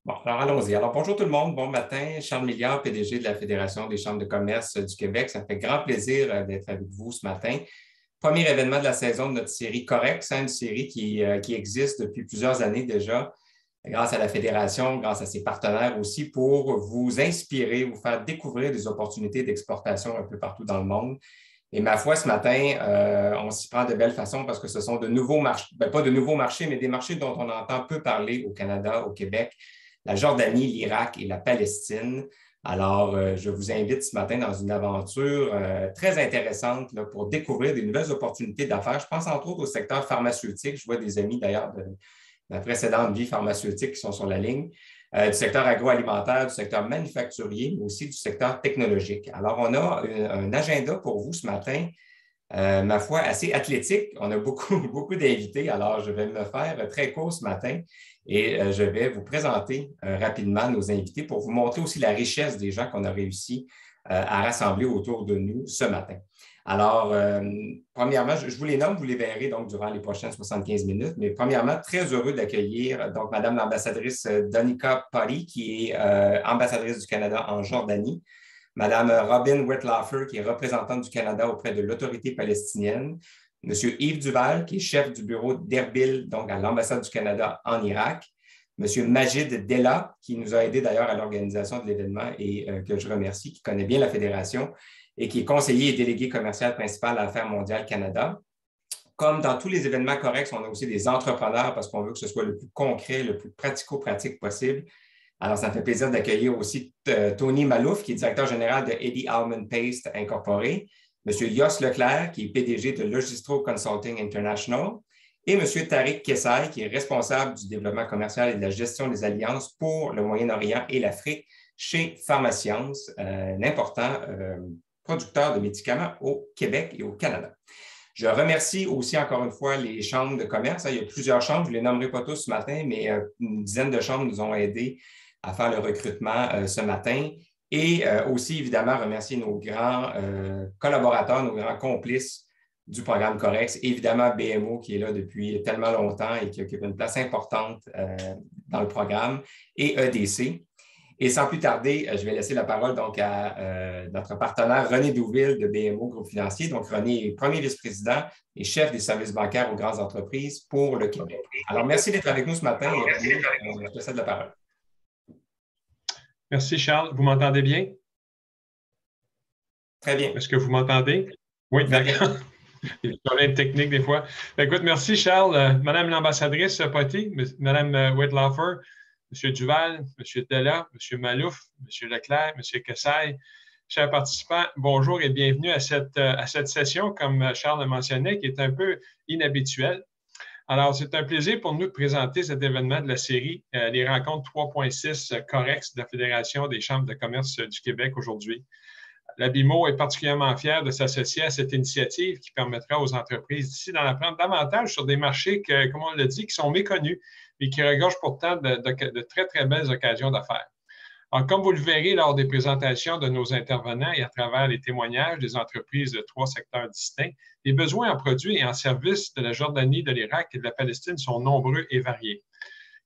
Bon, alors allons-y. Alors, bonjour tout le monde. Bon matin. Charles Milliard, PDG de la Fédération des chambres de commerce du Québec. Ça me fait grand plaisir d'être avec vous ce matin. Premier événement de la saison de notre série Correx, une série qui existe depuis plusieurs années déjà, grâce à la Fédération, grâce à ses partenaires aussi, pour vous inspirer, vous faire découvrir des opportunités d'exportation un peu partout dans le monde. Et ma foi, ce matin, on s'y prend de belle façon parce que ce sont de nouveaux marchés, pas de nouveaux marchés, mais des marchés dont on entend peu parler au Canada, au Québec, la Jordanie, l'Irak et la Palestine. Alors, je vous invite ce matin dans une aventure très intéressante là, pour découvrir des nouvelles opportunités d'affaires. Je pense entre autres au secteur pharmaceutique. Je vois des amis d'ailleurs de ma précédente vie pharmaceutique qui sont sur la ligne, du secteur agroalimentaire, du secteur manufacturier, mais aussi du secteur technologique. Alors, on a un agenda pour vous ce matin, ma foi, assez athlétique. On a beaucoup, beaucoup d'invités, alors je vais me faire très court ce matin et je vais vous présenter rapidement nos invités pour vous montrer aussi la richesse des gens qu'on a réussi à rassembler autour de nous ce matin. Alors, premièrement, je vous les nomme, vous les verrez donc durant les prochaines 75 minutes, mais premièrement, très heureux d'accueillir donc Madame l'ambassadrice Danica Pari, qui est ambassadrice du Canada en Jordanie, Madame Robin Whitlaufer, qui est représentante du Canada auprès de l'autorité palestinienne, Monsieur Yves Duval, qui est chef du bureau d'Erbil, donc à l'ambassade du Canada en Irak, Monsieur Majid Della, qui nous a aidé d'ailleurs à l'organisation de l'événement et que je remercie, qui connaît bien la Fédération et qui est conseiller et délégué commercial principal à Affaires mondiales Canada. Comme dans tous les événements corrects, on a aussi des entrepreneurs parce qu'on veut que ce soit le plus concret, le plus pratico-pratique possible. Alors, ça me fait plaisir d'accueillir aussi Tony Malouf, qui est directeur général de Eddie Almond Paste Incorporé, M. Yoss Leclerc, qui est PDG de Logistro Consulting International, et M. Tariq Kessaï, qui est responsable du développement commercial et de la gestion des alliances pour le Moyen-Orient et l'Afrique chez Pharmascience, un important producteur de médicaments au Québec et au Canada. Je remercie aussi encore une fois les chambres de commerce. Il y a plusieurs chambres, je ne les nommerai pas tous ce matin, mais une dizaine de chambres nous ont aidés à faire le recrutement ce matin. Et aussi, évidemment, remercier nos grands collaborateurs, nos grands complices du programme Correx. Évidemment, BMO qui est là depuis tellement longtemps et qui occupe une place importante dans le programme, et EDC. Et sans plus tarder, je vais laisser la parole donc à notre partenaire René Douville de BMO Groupe Financier. Donc, René est premier vice-président et chef des services bancaires aux grandes entreprises pour le Québec. Alors, merci d'être avec nous ce matin et René, je te cède la parole. Merci, Charles. Vous m'entendez bien? Très bien. Est-ce que vous m'entendez? Oui, d'accord. Il y a des problèmes techniques des fois. Écoute, merci, Charles. Madame l'ambassadrice Poti, Madame Whitlaufer, M. Duval, M. Della, M. Malouf, M. Leclerc, M. Kessaï, chers participants, bonjour et bienvenue à cette session, comme Charles a mentionné, qui est un peu inhabituelle. Alors, c'est un plaisir pour nous de présenter cet événement de la série, les rencontres 3.6 Correx de la Fédération des chambres de commerce du Québec aujourd'hui. La BIMO est particulièrement fière de s'associer à cette initiative qui permettra aux entreprises d'ici d'en apprendre davantage sur des marchés, comme on l'a dit, qui sont méconnus, mais qui regorgent pourtant de très, très belles occasions d'affaires. Alors, comme vous le verrez lors des présentations de nos intervenants et à travers les témoignages des entreprises de 3 secteurs distincts, les besoins en produits et en services de la Jordanie, de l'Irak et de la Palestine sont nombreux et variés.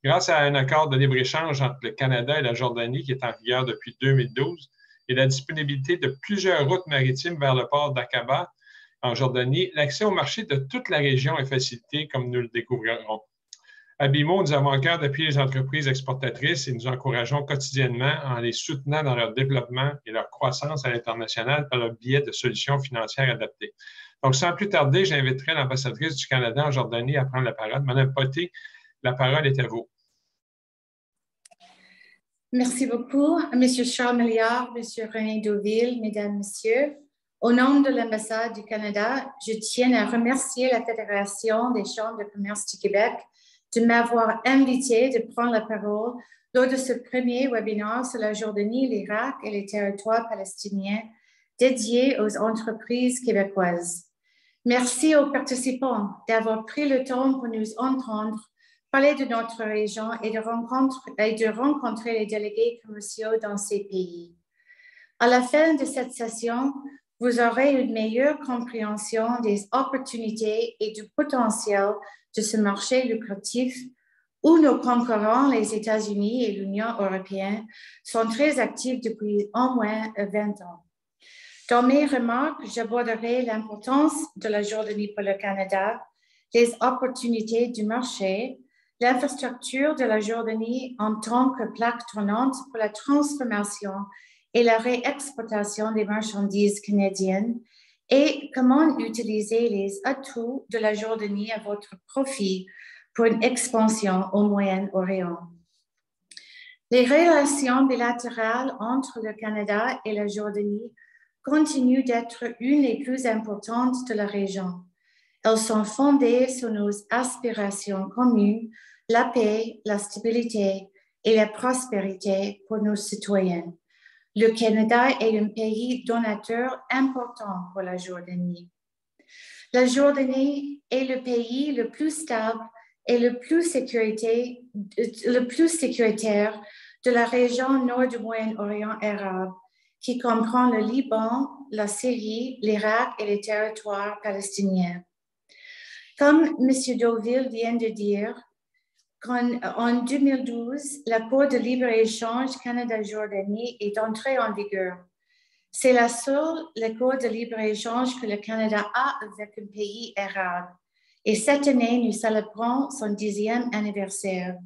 Grâce à un accord de libre-échange entre le Canada et la Jordanie qui est en vigueur depuis 2012 et la disponibilité de plusieurs routes maritimes vers le port d'Aqaba en Jordanie, l'accès au marché de toute la région est facilité comme nous le découvrirons. À BIMO, nous avons à cœur d'appuyer les entreprises exportatrices et nous encourageons quotidiennement en les soutenant dans leur développement et leur croissance à l'international par le biais de solutions financières adaptées. Donc, sans plus tarder, j'inviterai l'ambassadrice du Canada en Jordanie à prendre la parole. Madame Poti, la parole est à vous. Merci beaucoup, M. Charles Milliard, M. René Douville, Mesdames, Messieurs. Au nom de l'ambassade du Canada, je tiens à remercier la Fédération des chambres de commerce du Québec de m'avoir invité de prendre la parole lors de ce premier webinaire sur la Jordanie, l'Irak et les territoires palestiniens dédiés aux entreprises québécoises. Merci aux participants d'avoir pris le temps pour nous entendre parler de notre région et de rencontrer les délégués commerciaux dans ces pays. À la fin de cette session, vous aurez une meilleure compréhension des opportunités et du potentiel de ce marché lucratif où nos concurrents, les États-Unis et l'Union européenne, sont très actifs depuis au moins 20 ans. Dans mes remarques, j'aborderai l'importance de la Jordanie pour le Canada, les opportunités du marché, l'infrastructure de la Jordanie en tant que plaque tournante pour la transformation et la réexportation des marchandises canadiennes et comment utiliser les atouts de la Jordanie à votre profit pour une expansion au Moyen-Orient. Les relations bilatérales entre le Canada et la Jordanie continuent d'être une des plus importantes de la région. Elles sont fondées sur nos aspirations communes, la paix, la stabilité et la prospérité pour nos citoyens. Le Canada est un pays donateur important pour la Jordanie. La Jordanie est le pays le plus stable et le plus sécuritaire de la région nord du Moyen-Orient arabe, qui comprend le Liban, la Syrie, l'Irak et les territoires palestiniens. Comme M. Deauville vient de dire, en 2012, l'accord de libre-échange Canada-Jordanie est entré en vigueur. C'est la seule accord de libre-échange que le Canada a avec un pays arabe. Et cette année, nous célébrons son 10e anniversaire.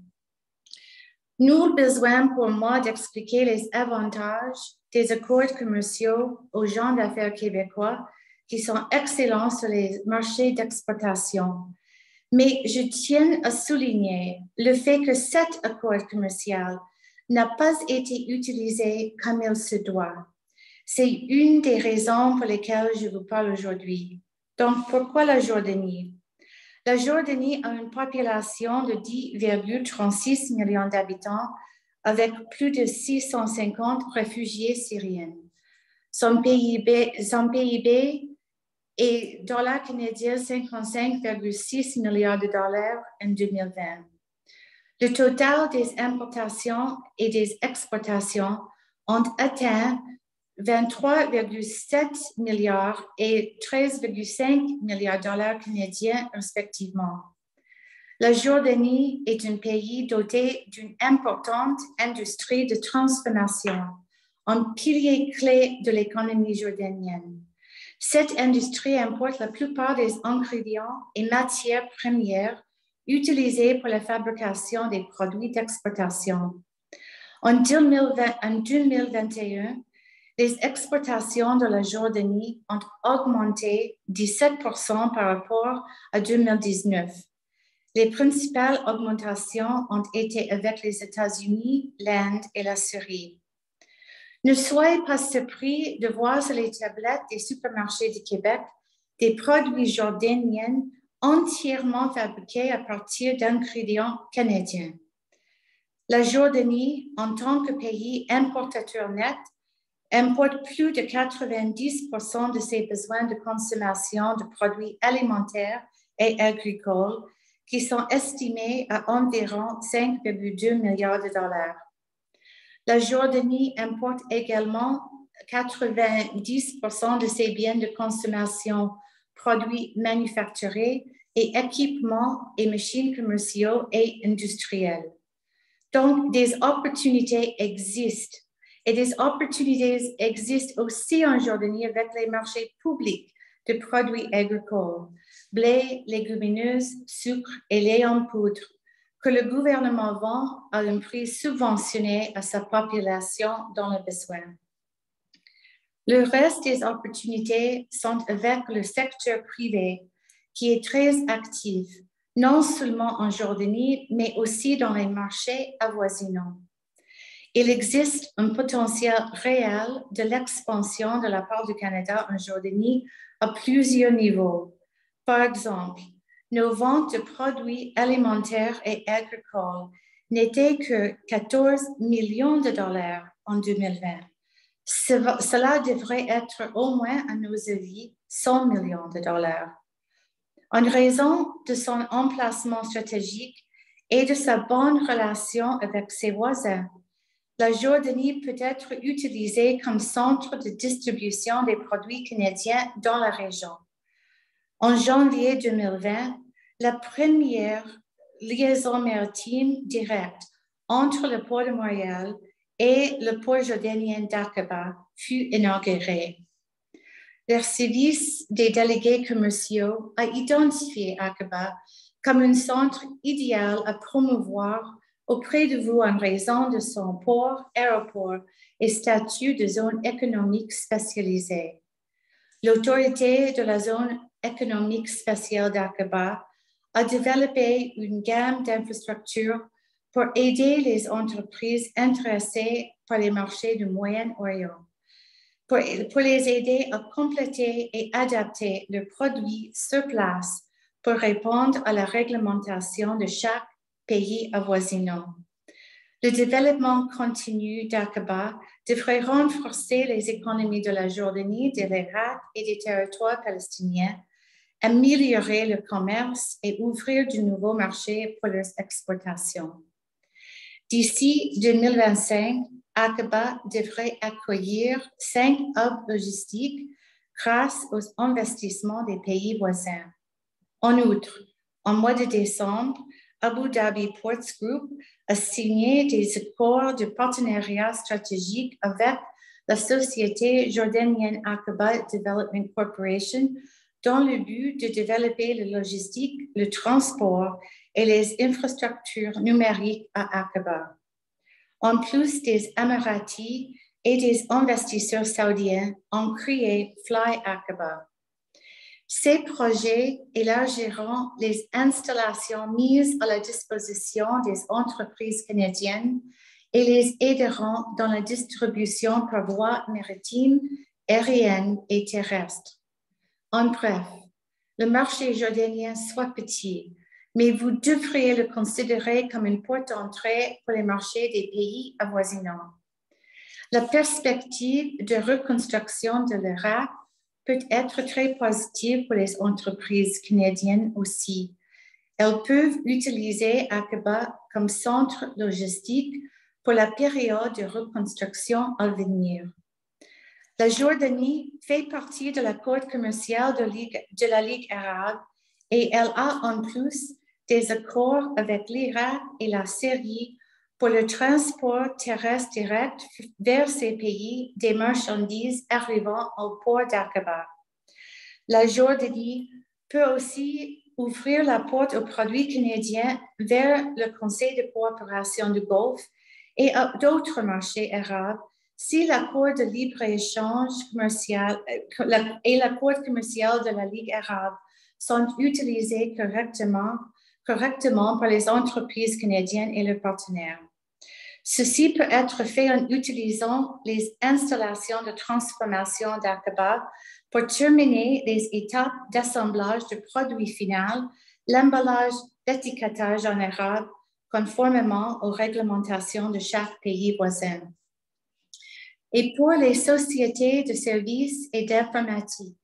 Nul besoin pour moi d'expliquer les avantages des accords commerciaux aux gens d'affaires québécois qui sont excellents sur les marchés d'exportation. Mais je tiens à souligner le fait que cet accord commercial n'a pas été utilisé comme il se doit. C'est une des raisons pour lesquelles je vous parle aujourd'hui. Donc, pourquoi la Jordanie? La Jordanie a une population de 10,36 millions d'habitants avec plus de 650 réfugiés syriens. Son PIB est dollar canadien 55,6 milliards de dollars en 2020. Le total des importations et des exportations ont atteint 23,7 milliards et 13,5 milliards de dollars canadiens respectivement. La Jordanie est un pays doté d'une importante industrie de transformation, un pilier clé de l'économie jordanienne. Cette industrie importe la plupart des ingrédients et matières premières utilisés pour la fabrication des produits d'exportation. En 2021, les exportations de la Jordanie ont augmenté 17% par rapport à 2019. Les principales augmentations ont été avec les États-Unis, l'Inde et la Syrie. Ne soyez pas surpris de voir sur les tablettes des supermarchés du Québec des produits jordaniens entièrement fabriqués à partir d'ingrédients canadiens. La Jordanie, en tant que pays importateur net, importe plus de 90% de ses besoins de consommation de produits alimentaires et agricoles qui sont estimés à environ 5,2 milliards de dollars. La Jordanie importe également 90% de ses biens de consommation, produits manufacturés et équipements et machines commerciaux et industriels. Donc, des opportunités existent. Et des opportunités existent aussi en Jordanie avec les marchés publics de produits agricoles, blé, légumineuses, sucre et lait en poudre, que le gouvernement vend à un prix subventionné à sa population dans le besoin. Le reste des opportunités sont avec le secteur privé, qui est très actif, non seulement en Jordanie, mais aussi dans les marchés avoisinants. Il existe un potentiel réel de l'expansion de la part du Canada en Jordanie à plusieurs niveaux. Par exemple, nos ventes de produits alimentaires et agricoles n'étaient que 14 millions de dollars en 2020. Cela devrait être au moins, à nos avis, 100 millions de dollars. En raison de son emplacement stratégique et de sa bonne relation avec ses voisins, la Jordanie peut être utilisée comme centre de distribution des produits canadiens dans la région. En janvier 2020, la première liaison maritime directe entre le port de Montréal et le port jordanien d'Aqaba fut inauguré. Le service des délégués commerciaux a identifié Aqaba comme un centre idéal à promouvoir auprès de vous en raison de son port, aéroport et statut de zone économique spécialisée. L'autorité de la zone économique spéciale d'Aqaba a développé une gamme d'infrastructures pour aider les entreprises intéressées par les marchés du Moyen-Orient, pour les aider à compléter et adapter leurs produits sur place pour répondre à la réglementation de chaque pays avoisinant. Le développement continu d'Aqaba devrait renforcer les économies de la Jordanie, de l'Irak et des territoires palestiniens, améliorer le commerce et ouvrir de nouveaux marchés pour leurs exportations. D'ici 2025, Aqaba devrait accueillir 5 hubs logistiques grâce aux investissements des pays voisins. En outre, en mois de décembre, Abu Dhabi Ports Group a signé des accords de partenariat stratégique avec la société jordanienne Aqaba Development Corporation dans le but de développer la logistique, le transport et les infrastructures numériques à Aqaba. En plus des Émiratis et des investisseurs saoudiens ont créé Fly Aqaba. Ces projets élargiront les installations mises à la disposition des entreprises canadiennes et les aideront dans la distribution par voie maritime, aérienne et terrestre. En bref, le marché jordanien soit petit, mais vous devriez le considérer comme une porte d'entrée pour les marchés des pays avoisinants. La perspective de reconstruction de l'Irak peut être très positive pour les entreprises canadiennes aussi. Elles peuvent utiliser Aqaba comme centre logistique pour la période de reconstruction à venir. La Jordanie fait partie de l'accord commercial de la Ligue arabe et elle a en plus des accords avec l'Irak et la Syrie pour le transport terrestre direct vers ces pays des marchandises arrivant au port d'Aqaba. La Jordanie peut aussi ouvrir la porte aux produits canadiens vers le Conseil de coopération du Golfe et à d'autres marchés arabes si l'accord de libre-échange commercial et l'accord commercial de la Ligue arabe sont utilisés correctement par les entreprises canadiennes et leurs partenaires. Ceci peut être fait en utilisant les installations de transformation d'Aqaba pour terminer les étapes d'assemblage de produits finaux, l'emballage d'étiquetage en arabe, conformément aux réglementations de chaque pays voisin. Et pour les sociétés de services et d'informatique,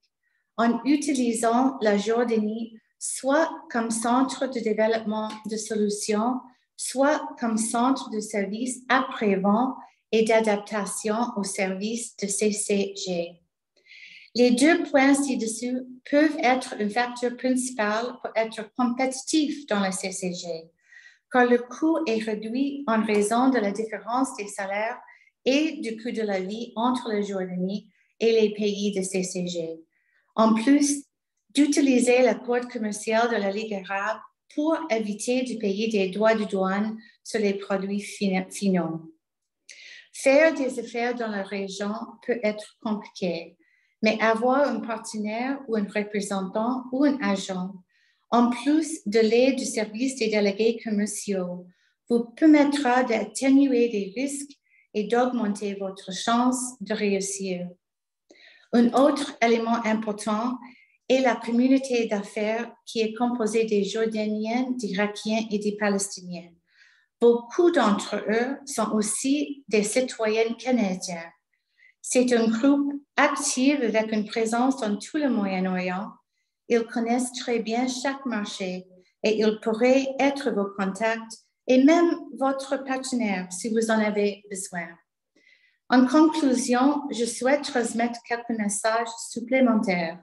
en utilisant la Jordanie soit comme centre de développement de solutions, soit comme centre de services après-vente et d'adaptation aux services de CCG. Les 2 points ci-dessus peuvent être un facteur principal pour être compétitif dans le CCG, car le coût est réduit en raison de la différence des salaires et du coût de la vie entre la Jordanie et les pays de CCG. En plus d'utiliser l'accord commercial de la Ligue arabe pour éviter de payer des droits de douane sur les produits finaux. Faire des affaires dans la région peut être compliqué, mais avoir un partenaire ou un représentant ou un agent, en plus de l'aide du service des délégués commerciaux, vous permettra d'atténuer les risques et d'augmenter votre chance de réussir. Un autre élément important est la communauté d'affaires qui est composée des Jordaniens, des Irakiens et des Palestiniens. Beaucoup d'entre eux sont aussi des citoyens canadiens. C'est un groupe actif avec une présence dans tout le Moyen-Orient. Ils connaissent très bien chaque marché et ils pourraient être vos contacts et même votre partenaire si vous en avez besoin. En conclusion, je souhaite transmettre quelques messages supplémentaires.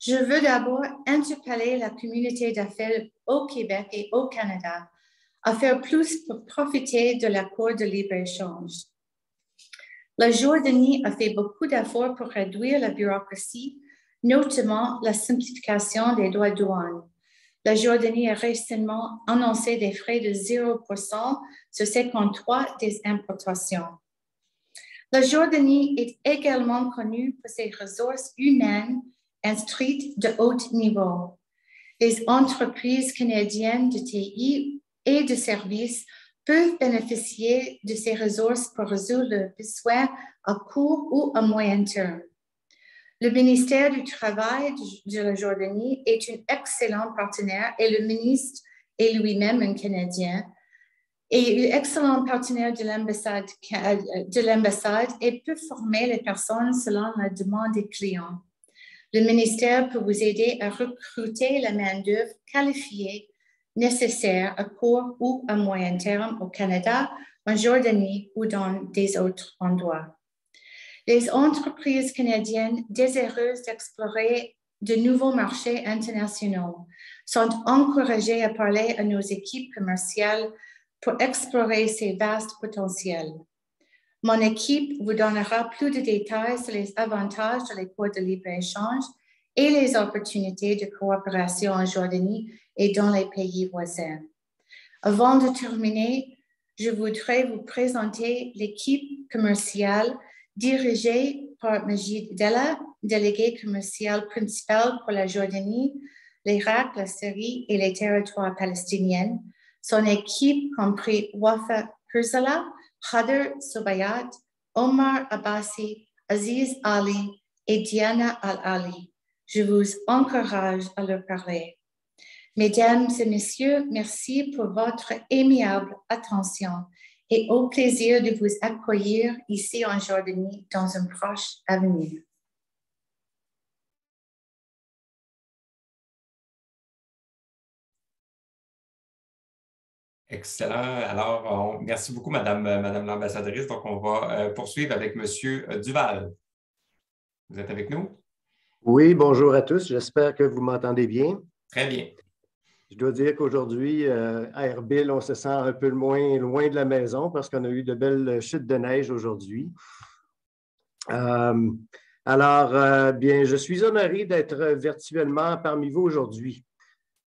Je veux d'abord interpeller la communauté d'affaires au Québec et au Canada à faire plus pour profiter de l'accord de libre-échange. La Jordanie a fait beaucoup d'efforts pour réduire la bureaucratie, notamment la simplification des droits de douane. La Jordanie a récemment annoncé des frais de 0% sur 53 des importations. La Jordanie est également connue pour ses ressources humaines instruites de haut niveau. Les entreprises canadiennes de TI et de services peuvent bénéficier de ces ressources pour résoudre leurs besoins à court ou à moyen terme. Le ministère du Travail de la Jordanie est un excellent partenaire et le ministre est lui-même un Canadien et un excellent partenaire de l'ambassade et peut former les personnes selon la demande des clients. Le ministère peut vous aider à recruter la main-d'œuvre qualifiée nécessaire à court ou à moyen terme au Canada, en Jordanie ou dans des autres endroits. Les entreprises canadiennes désireuses d'explorer de nouveaux marchés internationaux sont encouragées à parler à nos équipes commerciales pour explorer ces vastes potentiels. Mon équipe vous donnera plus de détails sur les avantages de l'accord de libre-échange et les opportunités de coopération en Jordanie et dans les pays voisins. Avant de terminer, je voudrais vous présenter l'équipe commerciale dirigée par Majid Della, délégué commercial principal pour la Jordanie, l'Irak, la Syrie et les territoires palestiniens. Son équipe comprit Wafa Herzala, Khader Sobayat, Omar Abbasi, Aziz Ali et Diana Al-Ali. Je vous encourage à leur parler. Mesdames et messieurs, merci pour votre aimable attention et au plaisir de vous accueillir ici en Jordanie dans un proche avenir. Excellent. Alors, merci beaucoup, Madame l'ambassadrice. Donc, on va poursuivre avec Monsieur Duval. Vous êtes avec nous? Oui, bonjour à tous. J'espère que vous m'entendez bien. Très bien. Je dois dire qu'aujourd'hui, à Erbil, on se sent un peu moins loin de la maison parce qu'on a eu de belles chutes de neige aujourd'hui. Bien, je suis honoré d'être virtuellement parmi vous aujourd'hui.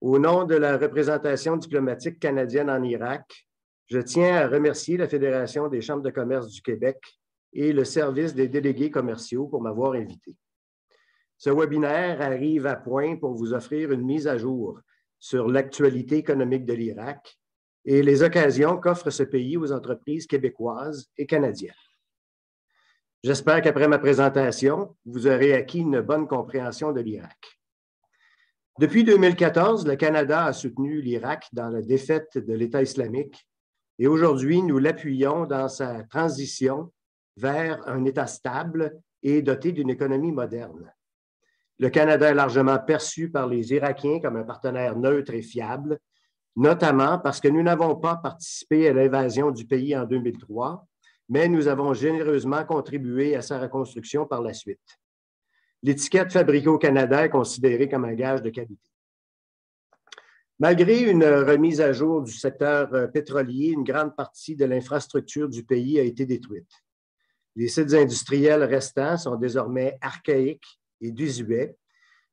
Au nom de la représentation diplomatique canadienne en Irak, je tiens à remercier la Fédération des chambres de commerce du Québec et le service des délégués commerciaux pour m'avoir invité. Ce webinaire arrive à point pour vous offrir une mise à jour sur l'actualité économique de l'Irak et les occasions qu'offre ce pays aux entreprises québécoises et canadiennes. J'espère qu'après ma présentation, vous aurez acquis une bonne compréhension de l'Irak. Depuis 2014, le Canada a soutenu l'Irak dans la défaite de l'État islamique et aujourd'hui, nous l'appuyons dans sa transition vers un État stable et doté d'une économie moderne. Le Canada est largement perçu par les Irakiens comme un partenaire neutre et fiable, notamment parce que nous n'avons pas participé à l'invasion du pays en 2003, mais nous avons généreusement contribué à sa reconstruction par la suite. L'étiquette « Fabriquée au Canada » est considérée comme un gage de qualité. Malgré une remise à jour du secteur pétrolier, une grande partie de l'infrastructure du pays a été détruite. Les sites industriels restants sont désormais archaïques et désuets,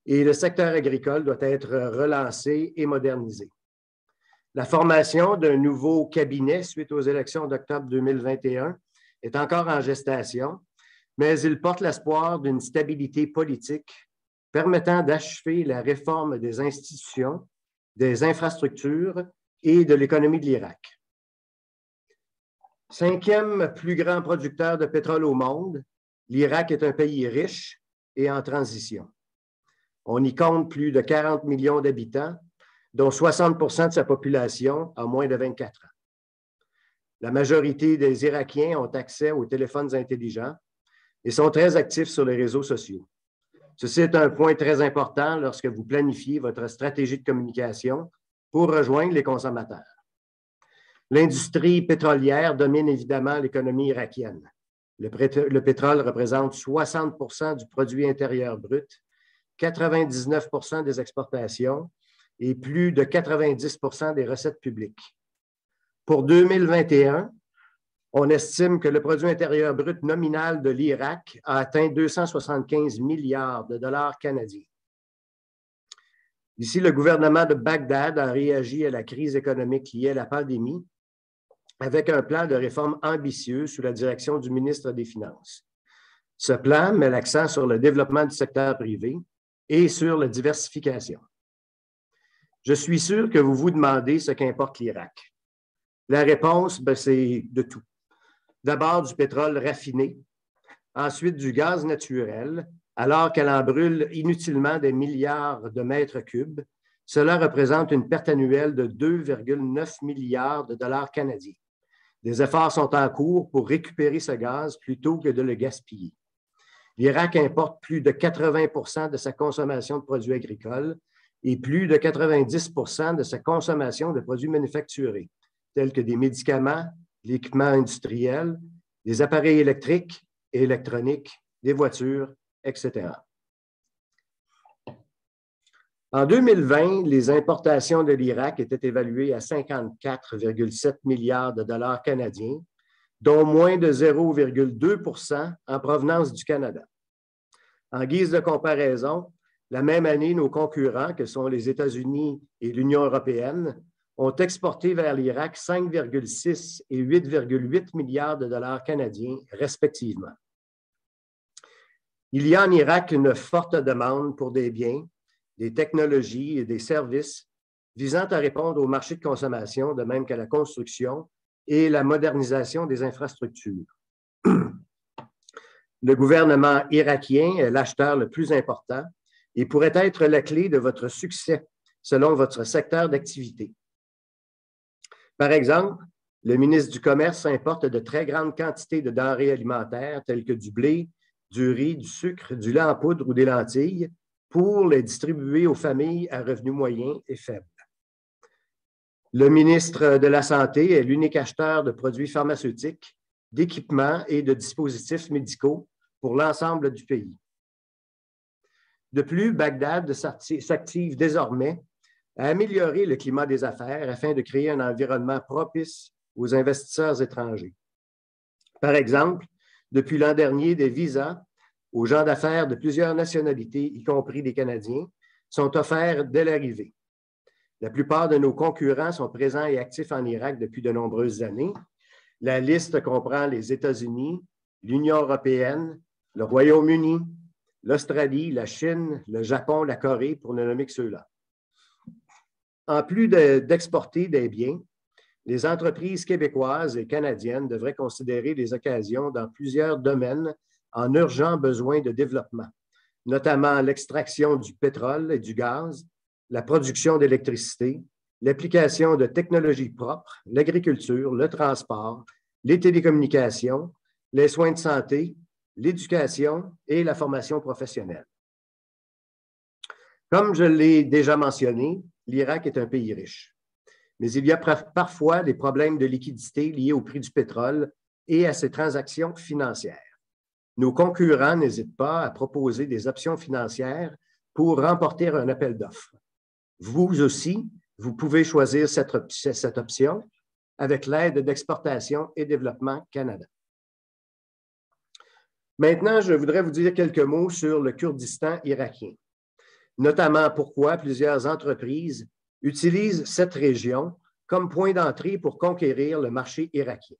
et le secteur agricole doit être relancé et modernisé. La formation d'un nouveau cabinet suite aux élections d'octobre 2021 est encore en gestation, mais il porte l'espoir d'une stabilité politique permettant d'achever la réforme des institutions, des infrastructures et de l'économie de l'Irak. 5e plus grand producteur de pétrole au monde, l'Irak est un pays riche et en transition. On y compte plus de 40 millions d'habitants, dont 60% de sa population a moins de 24 ans. La majorité des Irakiens ont accès aux téléphones intelligents et sont très actifs sur les réseaux sociaux. Ceci est un point très important lorsque vous planifiez votre stratégie de communication pour rejoindre les consommateurs. L'industrie pétrolière domine évidemment l'économie irakienne. Le pétrole représente 60% du produit intérieur brut, 99% des exportations et plus de 90 des recettes publiques. Pour 2021, on estime que le produit intérieur brut nominal de l'Irak a atteint 275 milliards de dollars canadiens. Ici, le gouvernement de Bagdad a réagi à la crise économique liée à la pandémie avec un plan de réforme ambitieux sous la direction du ministre des Finances. Ce plan met l'accent sur le développement du secteur privé et sur la diversification. Je suis sûr que vous vous demandez ce qu'importe l'Irak. La réponse, c'est de tout. D'abord du pétrole raffiné, ensuite du gaz naturel, alors qu'elle en brûle inutilement des milliards de mètres cubes. Cela représente une perte annuelle de 2,9 milliards de dollars canadiens. Des efforts sont en cours pour récupérer ce gaz plutôt que de le gaspiller. L'Irak importe plus de 80 de sa consommation de produits agricoles et plus de 90 de sa consommation de produits manufacturés, tels que des médicaments, l'équipement industriel, des appareils électriques et électroniques, des voitures, etc. En 2020, les importations de l'Irak étaient évaluées à 54,7 milliards de dollars canadiens, dont moins de 0,2 en provenance du Canada. En guise de comparaison, la même année, nos concurrents, que sont les États-Unis et l'Union européenne, ont exporté vers l'Irak 5,6 et 8,8 milliards de dollars canadiens, respectivement. Il y a en Irak une forte demande pour des biens, des technologies et des services visant à répondre au marché de consommation, de même qu'à la construction et la modernisation des infrastructures. Le gouvernement irakien est l'acheteur le plus important et pourrait être la clé de votre succès selon votre secteur d'activité. Par exemple, le ministre du Commerce importe de très grandes quantités de denrées alimentaires telles que du blé, du riz, du sucre, du lait en poudre ou des lentilles pour les distribuer aux familles à revenus moyens et faibles. Le ministre de la Santé est l'unique acheteur de produits pharmaceutiques, d'équipements et de dispositifs médicaux pour l'ensemble du pays. De plus, Bagdad s'active désormais à améliorer le climat des affaires afin de créer un environnement propice aux investisseurs étrangers. Par exemple, depuis l'an dernier, des visas aux gens d'affaires de plusieurs nationalités, y compris des Canadiens, sont offerts dès l'arrivée. La plupart de nos concurrents sont présents et actifs en Irak depuis de nombreuses années. La liste comprend les États-Unis, l'Union européenne, le Royaume-Uni, l'Australie, la Chine, le Japon, la Corée, pour ne nommer que ceux-là. En plus d'exporter des biens, les entreprises québécoises et canadiennes devraient considérer les occasions dans plusieurs domaines en urgent besoin de développement, notamment l'extraction du pétrole et du gaz, la production d'électricité, l'application de technologies propres, l'agriculture, le transport, les télécommunications, les soins de santé, l'éducation et la formation professionnelle. Comme je l'ai déjà mentionné, l'Irak est un pays riche, mais il y a parfois des problèmes de liquidité liés au prix du pétrole et à ses transactions financières. Nos concurrents n'hésitent pas à proposer des options financières pour remporter un appel d'offres. Vous aussi, vous pouvez choisir cette option avec l'aide d'Exportation et Développement Canada. Maintenant, je voudrais vous dire quelques mots sur le Kurdistan irakien, notamment pourquoi plusieurs entreprises utilisent cette région comme point d'entrée pour conquérir le marché irakien.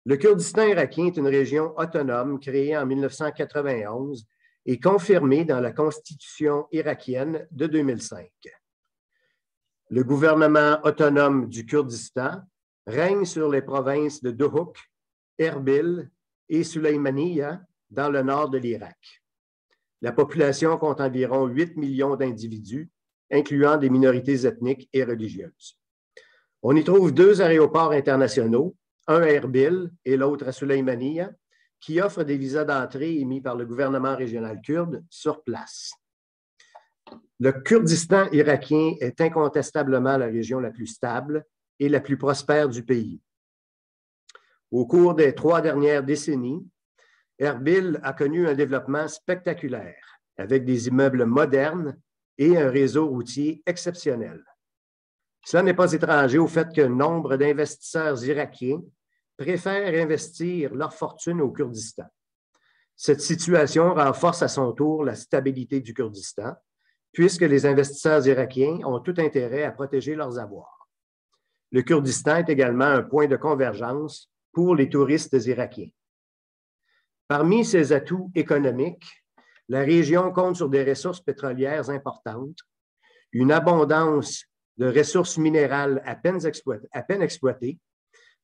Le Kurdistan irakien est une région autonome créée en 1991 et confirmée dans la Constitution irakienne de 2005. Le gouvernement autonome du Kurdistan règne sur les provinces de Duhok, Erbil et Sulaymaniya dans le nord de l'Irak. La population compte environ 8 millions d'individus, incluant des minorités ethniques et religieuses. On y trouve 2 aéroports internationaux, un à Erbil et l'autre à Sulaymaniya, qui offrent des visas d'entrée émis par le gouvernement régional kurde sur place. Le Kurdistan irakien est incontestablement la région la plus stable et la plus prospère du pays. Au cours des 3 dernières décennies, Erbil a connu un développement spectaculaire, avec des immeubles modernes, et un réseau routier exceptionnel. Cela n'est pas étranger au fait que nombre d'investisseurs irakiens préfèrent investir leur fortune au Kurdistan. Cette situation renforce à son tour la stabilité du Kurdistan, puisque les investisseurs irakiens ont tout intérêt à protéger leurs avoirs. Le Kurdistan est également un point de convergence pour les touristes irakiens. Parmi ses atouts économiques, la région compte sur des ressources pétrolières importantes, une abondance de ressources minérales à peine exploitées,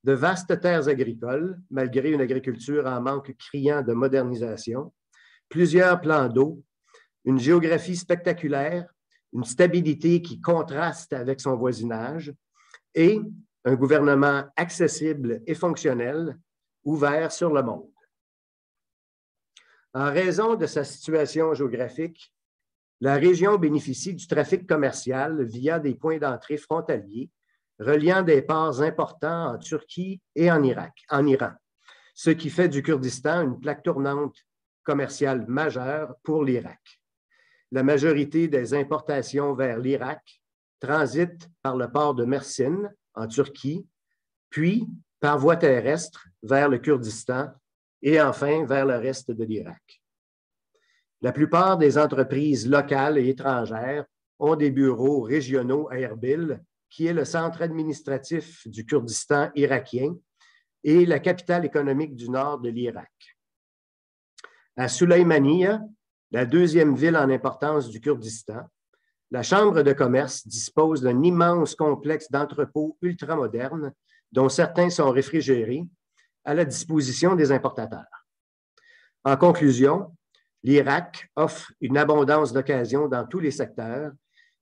de vastes terres agricoles, malgré une agriculture en manque criant de modernisation, plusieurs plans d'eau, une géographie spectaculaire, une stabilité qui contraste avec son voisinage et un gouvernement accessible et fonctionnel, ouvert sur le monde. En raison de sa situation géographique, la région bénéficie du trafic commercial via des points d'entrée frontaliers reliant des ports importants en Turquie et en Iran, ce qui fait du Kurdistan une plaque tournante commerciale majeure pour l'Irak. La majorité des importations vers l'Irak transitent par le port de Mersin en Turquie, puis par voie terrestre vers le Kurdistan et enfin vers le reste de l'Irak. La plupart des entreprises locales et étrangères ont des bureaux régionaux à Erbil, qui est le centre administratif du Kurdistan irakien et la capitale économique du nord de l'Irak. À Sulaymaniya, la deuxième ville en importance du Kurdistan, la Chambre de commerce dispose d'un immense complexe d'entrepôts ultramodernes, dont certains sont réfrigérés, à la disposition des importateurs. En conclusion, l'Irak offre une abondance d'occasions dans tous les secteurs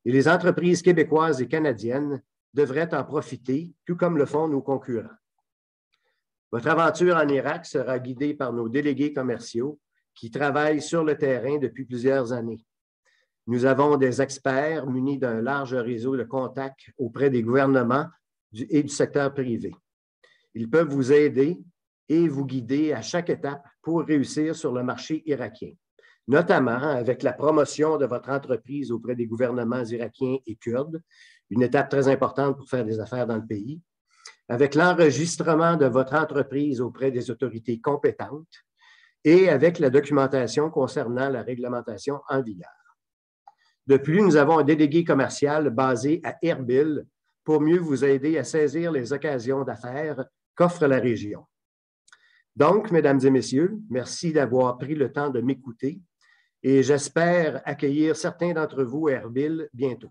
et les entreprises québécoises et canadiennes devraient en profiter, tout comme le font nos concurrents. Votre aventure en Irak sera guidée par nos délégués commerciaux qui travaillent sur le terrain depuis plusieurs années. Nous avons des experts munis d'un large réseau de contacts auprès des gouvernements et du secteur privé. Ils peuvent vous aider et vous guider à chaque étape pour réussir sur le marché irakien, notamment avec la promotion de votre entreprise auprès des gouvernements irakiens et kurdes, une étape très importante pour faire des affaires dans le pays, avec l'enregistrement de votre entreprise auprès des autorités compétentes et avec la documentation concernant la réglementation en vigueur. De plus, nous avons un délégué commercial basé à Erbil pour mieux vous aider à saisir les occasions d'affaires qu'offre la région. Donc, mesdames et messieurs, merci d'avoir pris le temps de m'écouter et j'espère accueillir certains d'entre vous à Erbil bientôt.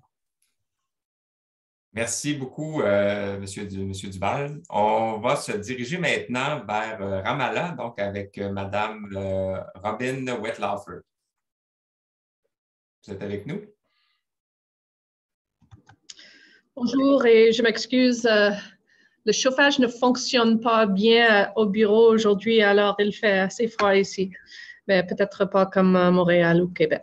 Merci beaucoup, Monsieur Duval. On va se diriger maintenant vers Ramallah, donc avec Madame Robin Wetlaufer. Vous êtes avec nous? Bonjour et je m'excuse. Le chauffage ne fonctionne pas bien au bureau aujourd'hui, alors il fait assez froid ici, mais peut-être pas comme à Montréal ou Québec.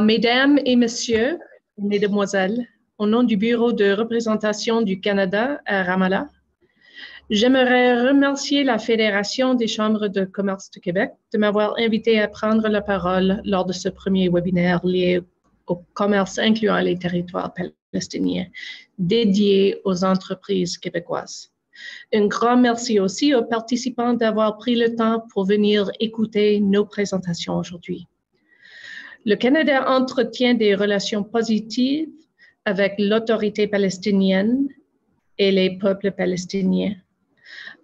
Mesdames et messieurs, mesdemoiselles, au nom du Bureau de représentation du Canada à Ramallah, j'aimerais remercier la Fédération des chambres de commerce du Québec de m'avoir invité à prendre la parole lors de ce premier webinaire lié au commerce incluant les territoires palestiniens dédié aux entreprises québécoises. Un grand merci aussi aux participants d'avoir pris le temps pour venir écouter nos présentations aujourd'hui. Le Canada entretient des relations positives avec l'autorité palestinienne et les peuples palestiniens.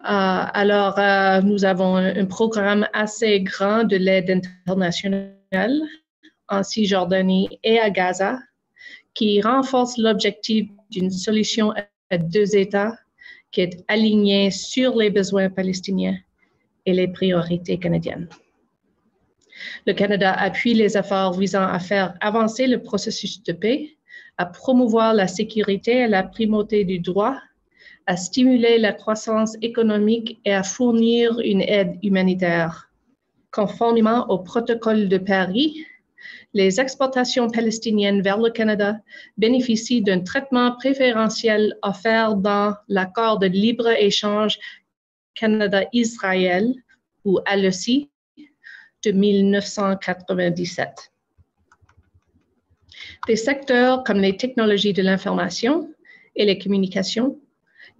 Nous avons un programme assez grand de l'aide internationale en Cisjordanie et à Gaza qui renforce l'objectif d'une solution à deux États qui est alignée sur les besoins palestiniens et les priorités canadiennes. Le Canada appuie les efforts visant à faire avancer le processus de paix, à promouvoir la sécurité et la primauté du droit, à stimuler la croissance économique et à fournir une aide humanitaire. Conformément au protocole de Paris, les exportations palestiniennes vers le Canada bénéficient d'un traitement préférentiel offert dans l'accord de libre-échange Canada-Israël, ou ALECI, de 1997. Des secteurs comme les technologies de l'information et les communications,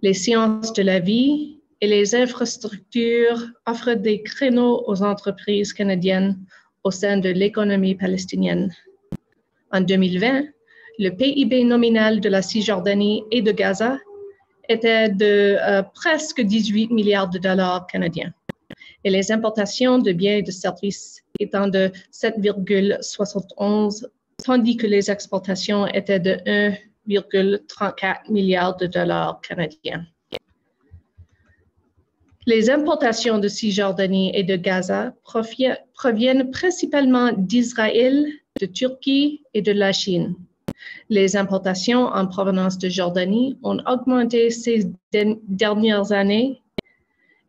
les sciences de la vie et les infrastructures offrent des créneaux aux entreprises canadiennes au sein de l'économie palestinienne. En 2020, le PIB nominal de la Cisjordanie et de Gaza était de presque 18 milliards de dollars canadiens et les importations de biens et de services étant de 7,71, tandis que les exportations étaient de 1,34 milliards de dollars canadiens. Les importations de Cisjordanie et de Gaza proviennent principalement d'Israël, de Turquie et de la Chine. Les importations en provenance de Jordanie ont augmenté ces dernières années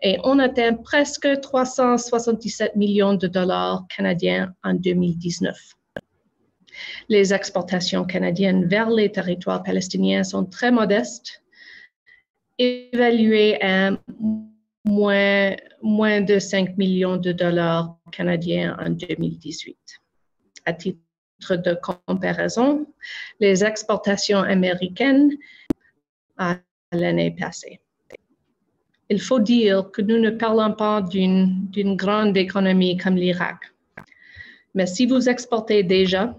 et ont atteint presque 377 millions de dollars canadiens en 2019. Les exportations canadiennes vers les territoires palestiniens sont très modestes, évaluées à moins de 5 millions de dollars canadiens en 2018. À titre de comparaison, les exportations américaines à l'année passée. Il faut dire que nous ne parlons pas d'une grande économie comme l'Irak. Mais si vous exportez déjà,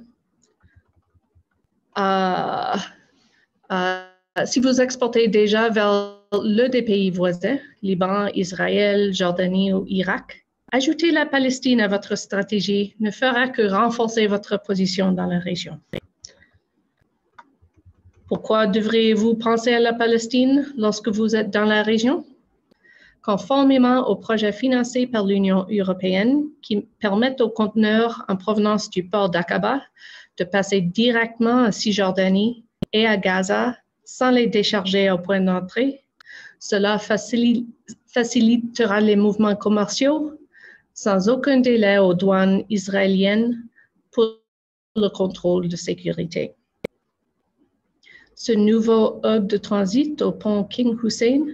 vers l'un des pays voisins, Liban, Israël, Jordanie ou Irak, ajouter la Palestine à votre stratégie ne fera que renforcer votre position dans la région. Pourquoi devriez-vous penser à la Palestine lorsque vous êtes dans la région? Conformément aux projets financés par l'Union européenne qui permettent aux conteneurs en provenance du port d'Aqaba de passer directement à Cisjordanie et à Gaza sans les décharger au point d'entrée, cela facilitera les mouvements commerciaux sans aucun délai aux douanes israéliennes pour le contrôle de sécurité. Ce nouveau hub de transit au pont King Hussein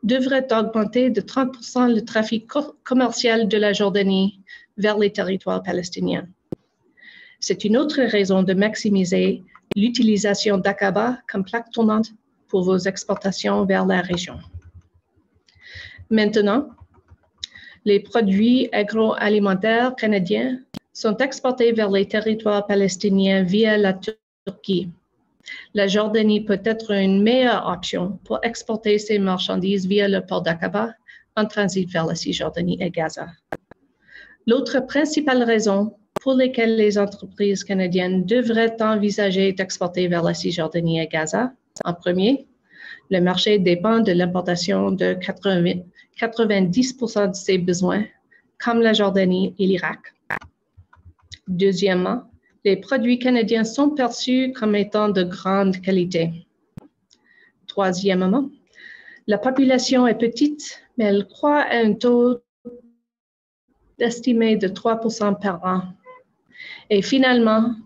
devrait augmenter de 30% le trafic commercial de la Jordanie vers les territoires palestiniens. C'est une autre raison de maximiser l'utilisation d'Aqaba comme plaque tournante pour vos exportations vers la région. Maintenant, les produits agroalimentaires canadiens sont exportés vers les territoires palestiniens via la Turquie. La Jordanie peut être une meilleure option pour exporter ces marchandises via le port d'Aqaba en transit vers la Cisjordanie et Gaza. L'autre principale raison pour laquelle les entreprises canadiennes devraient envisager d'exporter vers la Cisjordanie et Gaza, en premier, le marché dépend de l'importation de 90% de ses besoins, comme la Jordanie et l'Irak. Deuxièmement, les produits canadiens sont perçus comme étant de grande qualité. Troisièmement, la population est petite, mais elle croît à un taux estimé de 3% par an. Et finalement,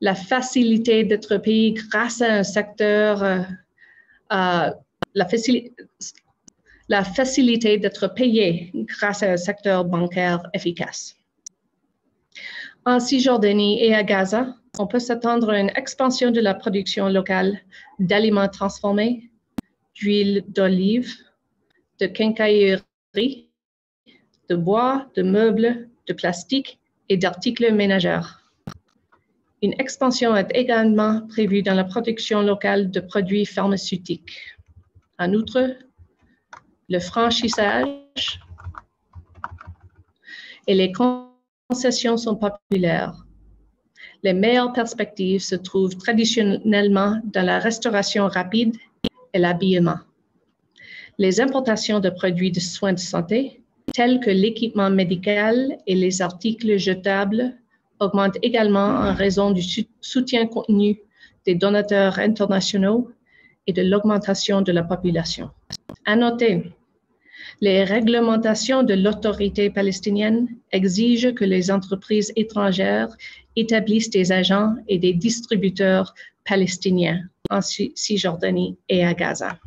la facilité d'être payé grâce à un secteur, la facilité d'être payé grâce à un secteur bancaire efficace. En Cisjordanie et à Gaza, on peut s'attendre à une expansion de la production locale d'aliments transformés, d'huile d'olive, de quincaillerie, de bois, de meubles, de plastique et d'articles ménagers. Une expansion est également prévue dans la production locale de produits pharmaceutiques. En outre, le franchissage et les concessions sont populaires. Les meilleures perspectives se trouvent traditionnellement dans la restauration rapide et l'habillement. Les importations de produits de soins de santé, tels que l'équipement médical et les articles jetables, augmentent également en raison du soutien contenu des donateurs internationaux et de l'augmentation de la population. À noter, les réglementations de l'autorité palestinienne exigent que les entreprises étrangères établissent des agents et des distributeurs palestiniens en Cisjordanie et à Gaza.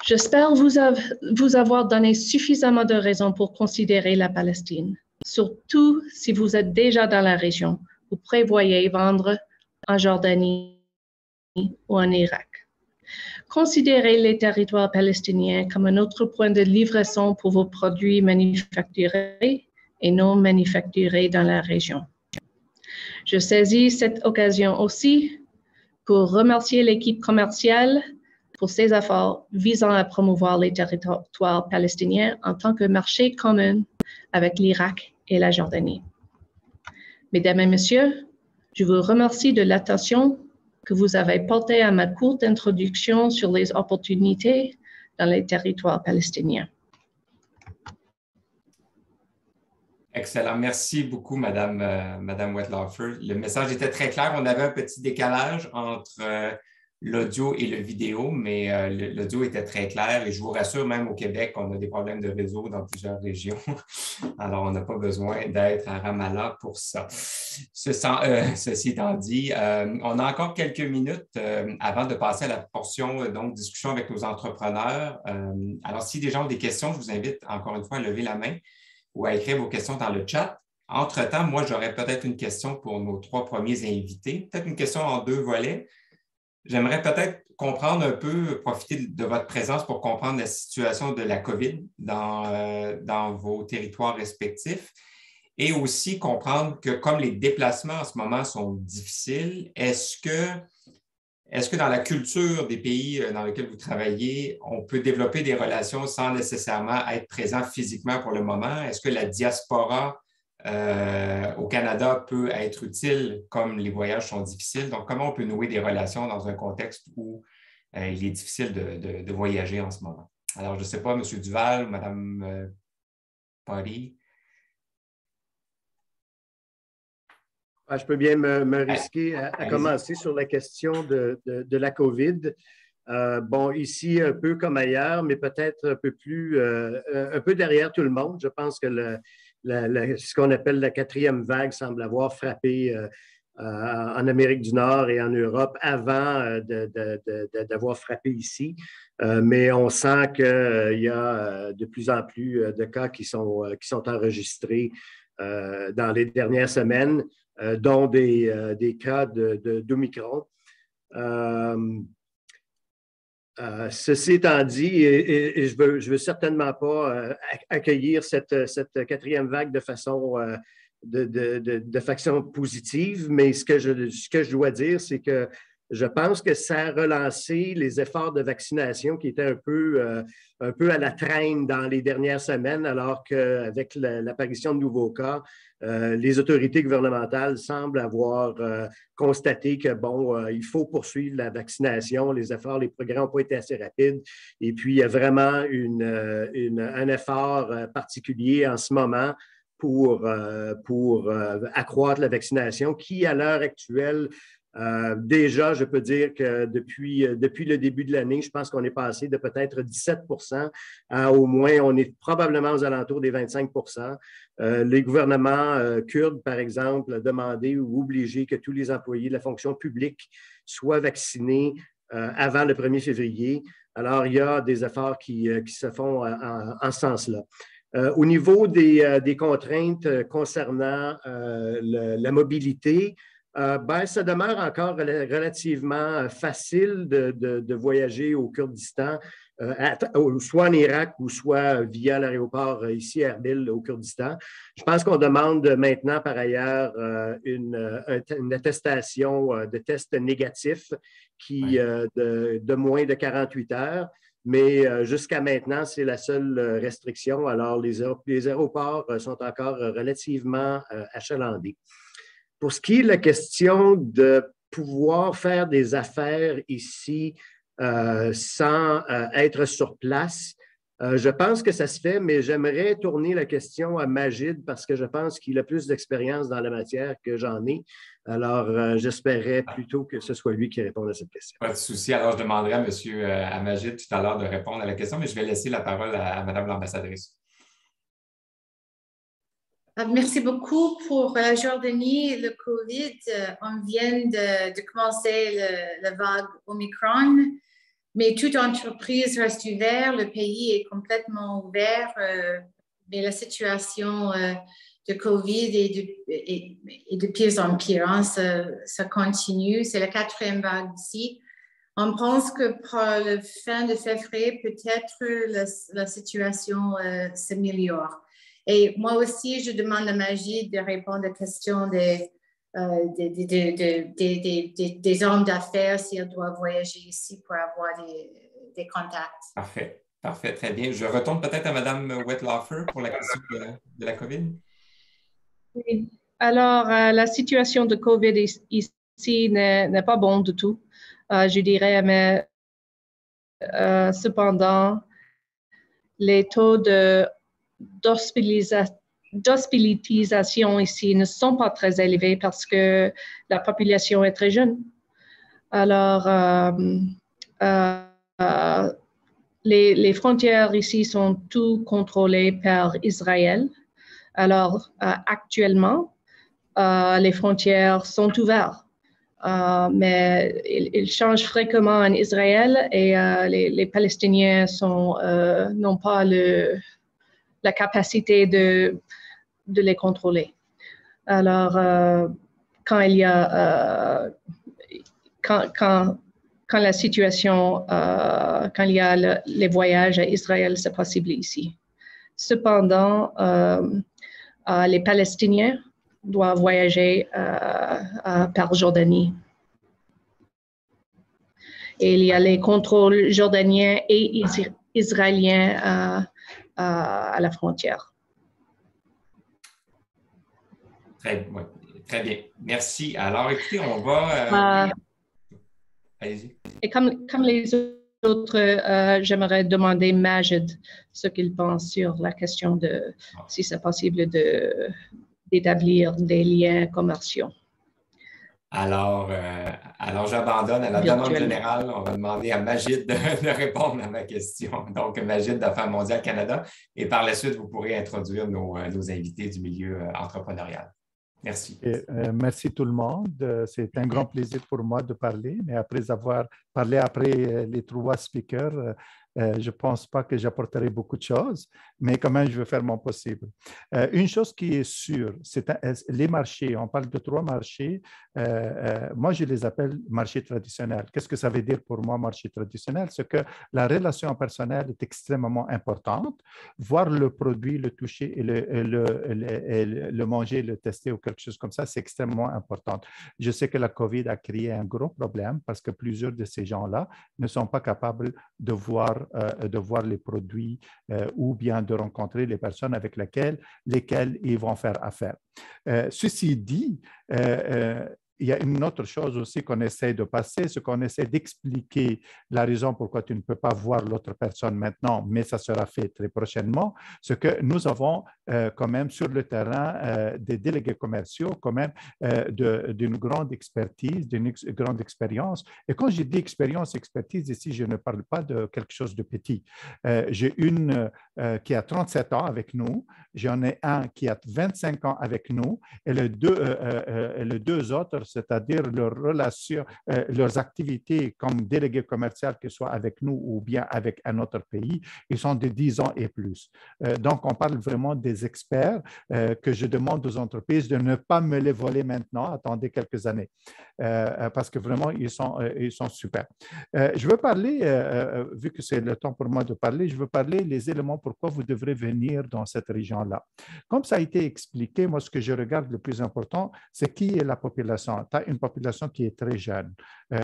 J'espère vous avoir donné suffisamment de raisons pour considérer la Palestine. Surtout si vous êtes déjà dans la région, vous prévoyez vendre en Jordanie ou en Irak. Considérez les territoires palestiniens comme un autre point de livraison pour vos produits manufacturés et non manufacturés dans la région. Je saisis cette occasion aussi pour remercier l'équipe commerciale pour ses efforts visant à promouvoir les territoires palestiniens en tant que marché commun avec l'Irak et la Jordanie. Mesdames et messieurs, je vous remercie de l'attention que vous avez portée à ma courte introduction sur les opportunités dans les territoires palestiniens. Excellent. Merci beaucoup, Madame Wetlaufer. Le message était très clair. On avait un petit décalage entre l'audio et le vidéo, mais l'audio était très clair. Et je vous rassure, même au Québec, on a des problèmes de réseau dans plusieurs régions. Alors, on n'a pas besoin d'être à Ramallah pour ça. Ceci étant dit, on a encore quelques minutes avant de passer à la portion donc discussion avec nos entrepreneurs. Alors, si des gens ont des questions, je vous invite encore une fois à lever la main ou à écrire vos questions dans le chat. Entre-temps, moi, j'aurais peut-être une question pour nos 3 premiers invités, peut-être une question en 2 volets. J'aimerais peut-être comprendre un peu, profiter de votre présence pour comprendre la situation de la COVID dans vos territoires respectifs et aussi comprendre que comme les déplacements en ce moment sont difficiles, est-ce que dans la culture des pays dans lesquels vous travaillez, on peut développer des relations sans nécessairement être présent physiquement pour le moment? Est-ce que la diaspora au Canada peut être utile comme les voyages sont difficiles? Donc, comment on peut nouer des relations dans un contexte où il est difficile de voyager en ce moment? Alors, je ne sais pas, M. Duval, Mme Paris. Je peux bien me risquer à commencer sur la question de la COVID. Bon, ici, un peu comme ailleurs, mais peut-être un peu derrière tout le monde. Je pense que ce qu'on appelle la 4e vague semble avoir frappé en Amérique du Nord et en Europe avant d'avoir frappé ici. Mais on sent qu'il y a de plus en plus de cas qui sont enregistrés dans les dernières semaines, dont des cas d'Omicron. Ceci étant dit, et je veux certainement pas accueillir cette 4e vague de façon positive, mais ce que je dois dire, c'est que je pense que ça a relancé les efforts de vaccination qui étaient un peu à la traîne dans les dernières semaines, alors qu'avec l'apparition de nouveaux cas, les autorités gouvernementales semblent avoir constaté que, bon, il faut poursuivre la vaccination, les efforts, les progrès n'ont pas été assez rapides. Et puis, il y a vraiment un effort particulier en ce moment pour accroître la vaccination qui, à l'heure actuelle, déjà, je peux dire que depuis le début de l'année, je pense qu'on est passé de peut-être 17% à au moins, on est probablement aux alentours des 25%. Les gouvernements kurdes, par exemple, ont demandé ou obligé que tous les employés de la fonction publique soient vaccinés avant le 1er février. Alors, il y a des efforts qui se font en ce sens-là. Au niveau des contraintes concernant la mobilité, ça demeure encore relativement facile de voyager au Kurdistan, soit en Irak ou soit via l'aéroport ici à Erbil au Kurdistan. Je pense qu'on demande maintenant par ailleurs une attestation de test négatif de moins de 48 heures. Mais jusqu'à maintenant, c'est la seule restriction. Alors, les aéroports sont encore relativement achalandés. Pour ce qui est de la question de pouvoir faire des affaires ici sans être sur place, je pense que ça se fait, mais j'aimerais tourner la question à Magid parce que je pense qu'il a plus d'expérience dans la matière que j'en ai. Alors, j'espérais plutôt que ce soit lui qui réponde à cette question. Pas de souci. Alors, je demanderai à Magid tout à l'heure de répondre à la question, mais je vais laisser la parole à Madame l'ambassadrice. Merci beaucoup pour la Jordanie, le COVID. On vient de commencer la vague Omicron, mais toute entreprise reste ouverte. Le pays est complètement ouvert, mais la situation de COVID et de pire en pire. Hein, ça continue. C'est la 4e vague ici. On pense que pour la fin de février, peut-être la situation s'améliore. Et moi aussi, je demande à Majid de répondre aux questions des hommes d'affaires s'ils doivent voyager ici pour avoir des contacts. Parfait. Parfait, très bien. Je retourne peut-être à Mme Wetlaufer pour la question de la COVID. Oui. Alors, la situation de COVID ici n'est pas bonne du tout, je dirais, mais cependant, les taux d'hospitalisation ici ne sont pas très élevés parce que la population est très jeune. Alors, les frontières ici sont toutes contrôlées par Israël. Alors, actuellement, les frontières sont ouvertes. Mais ils changent fréquemment en Israël et les Palestiniens n'ont pas la capacité de les contrôler. Alors, quand il y a quand la situation, quand il y a les voyages à Israël, c'est possible ici. Cependant, les Palestiniens doivent voyager par Jordanie. Et il y a les contrôles jordaniens et israéliens à la frontière. Très bien. Merci. Alors, écoutez, on va... Allez-y. Et comme les autres, j'aimerais demander Majid ce qu'il pense sur la question de si c'est possible d'établir des liens commerciaux. Alors j'abandonne. À la demande générale, on va demander à Majid de répondre à ma question. Donc, Majid d'Affaires mondiales Canada. Et par la suite, vous pourrez introduire nos invités du milieu entrepreneurial. Merci. Merci tout le monde. C'est un grand plaisir pour moi de parler, mais après avoir parlé après les 3 speakers, je ne pense pas que j'apporterai beaucoup de choses, mais quand même, je vais faire mon possible. Une chose qui est sûre, c'est les marchés. On parle de 3 marchés. Moi, je les appelle marchés traditionnels. Qu'est-ce que ça veut dire pour moi, marché traditionnel? C'est que la relation personnelle est extrêmement importante. Voir le produit, le toucher et le manger, le tester ou quelque chose comme ça, c'est extrêmement important. Je sais que la COVID a créé un gros problème parce que plusieurs de ces gens-là ne sont pas capables de voir les produits ou bien de rencontrer les personnes avec lesquelles ils vont faire affaire. Ceci dit, il y a une autre chose aussi qu'on essaie de passer, c'est qu'on essaie d'expliquer la raison pourquoi tu ne peux pas voir l'autre personne maintenant, mais ça sera fait très prochainement, c'est que nous avons quand même sur le terrain des délégués commerciaux quand même d'une grande expertise, d'une grande expérience. Et quand je dis expertise ici, je ne parle pas de quelque chose de petit. J'ai une qui a 37 ans avec nous, j'en ai un qui a 25 ans avec nous, et les deux autres, c'est-à-dire leurs relations, leurs activités comme délégués commerciaux, que ce soit avec nous ou bien avec un autre pays, ils sont de 10 ans et plus. Donc, on parle vraiment des experts que je demande aux entreprises de ne pas me les voler maintenant, attendez quelques années, parce que vraiment, ils sont super. Je veux parler, vu que c'est le temps pour moi de parler, je veux parler des éléments pourquoi vous devrez venir dans cette région-là. Comme ça a été expliqué, moi, ce que je regarde le plus important, c'est qui est la population. Tu as une population qui est très jeune.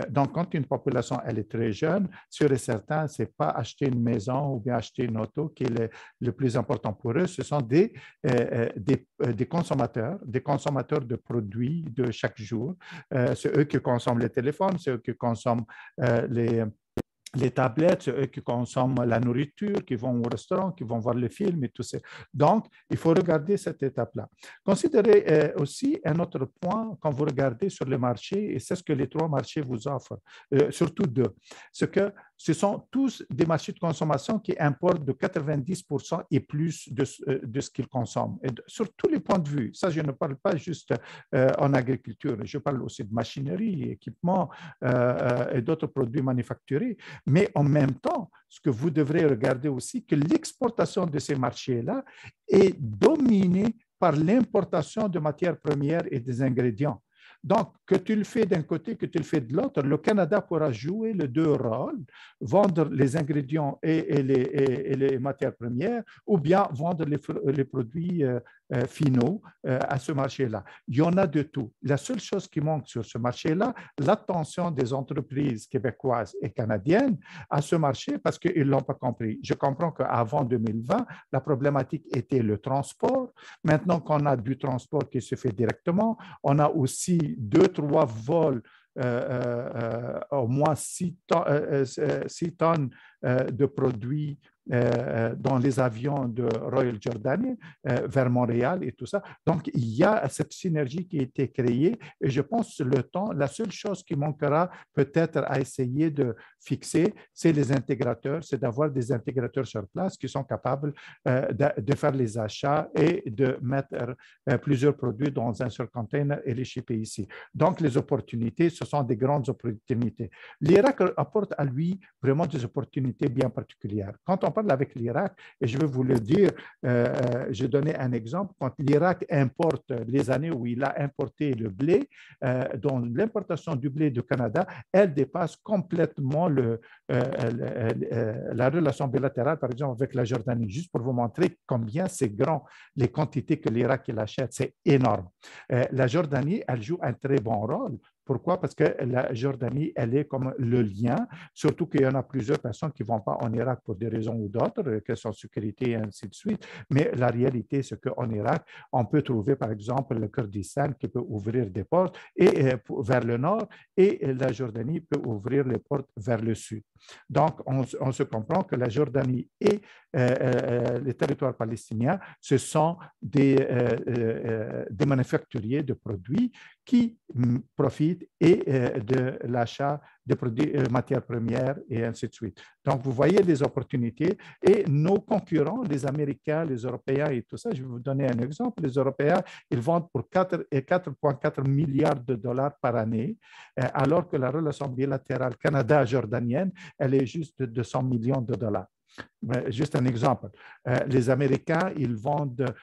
Donc, quand une population elle est très jeune, sûr et certain, ce n'est pas acheter une maison ou bien acheter une auto qui est le plus important pour eux. Ce sont des consommateurs de produits de chaque jour. C'est eux qui consomment les téléphones, c'est eux qui consomment les tablettes, c'est eux qui consomment la nourriture, qui vont au restaurant, qui vont voir le film et tout ça. Donc, il faut regarder cette étape-là. Considérez aussi un autre point quand vous regardez sur le marché, et c'est ce que les 3 marchés vous offrent, surtout 2, c'est que ce sont tous des marchés de consommation qui importent de 90% et plus de ce qu'ils consomment. Et sur tous les points de vue, ça, je ne parle pas juste en agriculture, je parle aussi de machinerie, équipements et d'autres produits manufacturés. Mais en même temps, ce que vous devrez regarder aussi, que l'exportation de ces marchés-là est dominée par l'importation de matières premières et des ingrédients. Donc, que tu le fais d'un côté, que tu le fais de l'autre, le Canada pourra jouer les deux rôles, vendre les ingrédients et les matières premières, ou bien vendre les produits finaux à ce marché-là. Il y en a de tout. La seule chose qui manque sur ce marché-là, l'attention des entreprises québécoises et canadiennes à ce marché parce qu'ils ne l'ont pas compris. Je comprends qu'avant 2020, la problématique était le transport. Maintenant qu'on a du transport qui se fait directement, on a aussi 2-3 vols, au moins 6 tonnes de produits dans les avions de Royal Jordanie vers Montréal et tout ça. Donc, il y a cette synergie qui a été créée et je pense que la seule chose qui manquera peut-être à essayer de fixer, c'est les intégrateurs, c'est d'avoir des intégrateurs sur place qui sont capables de faire les achats et de mettre plusieurs produits dans un seul container et les shipper ici. Donc, les opportunités, ce sont des grandes opportunités. L'Irak apporte à lui vraiment des opportunités bien particulières. Quand on parle avec l'Irak, et je vais vous le dire, je vais donner un exemple, quand l'Irak importe, les années où il a importé le blé, dont l'importation du blé du Canada, elle dépasse complètement la relation bilatérale, par exemple, avec la Jordanie, juste pour vous montrer combien c'est grand, les quantités que l'Irak achète, c'est énorme. La Jordanie, elle joue un très bon rôle. Pourquoi? Parce que la Jordanie, elle est comme le lien, surtout qu'il y en a plusieurs personnes qui ne vont pas en Irak pour des raisons ou d'autres, qu'elles sont sécurité et ainsi de suite. Mais la réalité, c'est qu'en Irak, on peut trouver, par exemple, le Kurdistan qui peut ouvrir des portes vers le nord et la Jordanie peut ouvrir les portes vers le sud. Donc, on se comprend que la Jordanie et les territoires palestiniens, ce sont des manufacturiers de produits qui profitent et de l'achat des produits, matières premières et ainsi de suite. Donc, vous voyez les opportunités et nos concurrents, les Américains, les Européens et tout ça, je vais vous donner un exemple. Les Européens, ils vendent pour 4,4 milliards de dollars par année, alors que la relation bilatérale Canada-jordanienne, elle est juste de 100 millions de dollars. Juste un exemple. Les Américains, ils vendent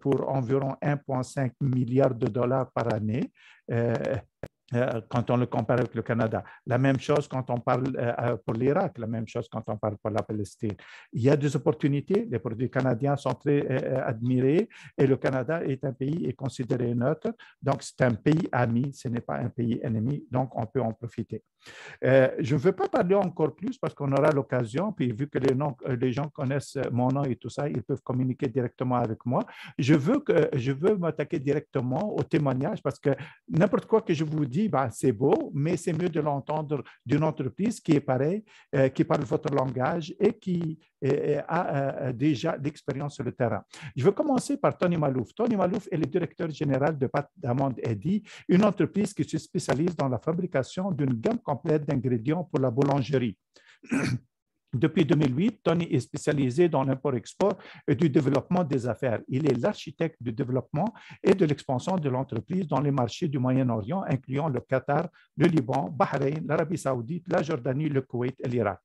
pour environ 1,5 milliard de dollars par année. Quand on le compare avec le Canada. La même chose quand on parle pour l'Irak, la même chose quand on parle pour la Palestine. Il y a des opportunités, les produits canadiens sont très admirés et le Canada est un pays est considéré neutre, donc c'est un pays ami, ce n'est pas un pays ennemi, donc on peut en profiter. Je ne veux pas parler encore plus parce qu'on aura l'occasion, puis vu que les gens connaissent mon nom et tout ça, ils peuvent communiquer directement avec moi. Je veux m'attaquer directement au témoignage parce que n'importe quoi que je vous dis, ben, c'est beau, mais c'est mieux de l'entendre d'une entreprise qui est pareille, qui parle votre langage et qui a déjà l'expérience sur le terrain. Je veux commencer par Tony Malouf. Tony Malouf est le directeur général de Pâtes d'Amande Eddy, une entreprise qui se spécialise dans la fabrication d'une gamme complète d'ingrédients pour la boulangerie. Depuis 2008, Tony est spécialisé dans l'import-export et du développement des affaires. Il est l'architecte du développement et de l'expansion de l'entreprise dans les marchés du Moyen-Orient, incluant le Qatar, le Liban, Bahreïn, l'Arabie saoudite, la Jordanie, le Koweït et l'Irak.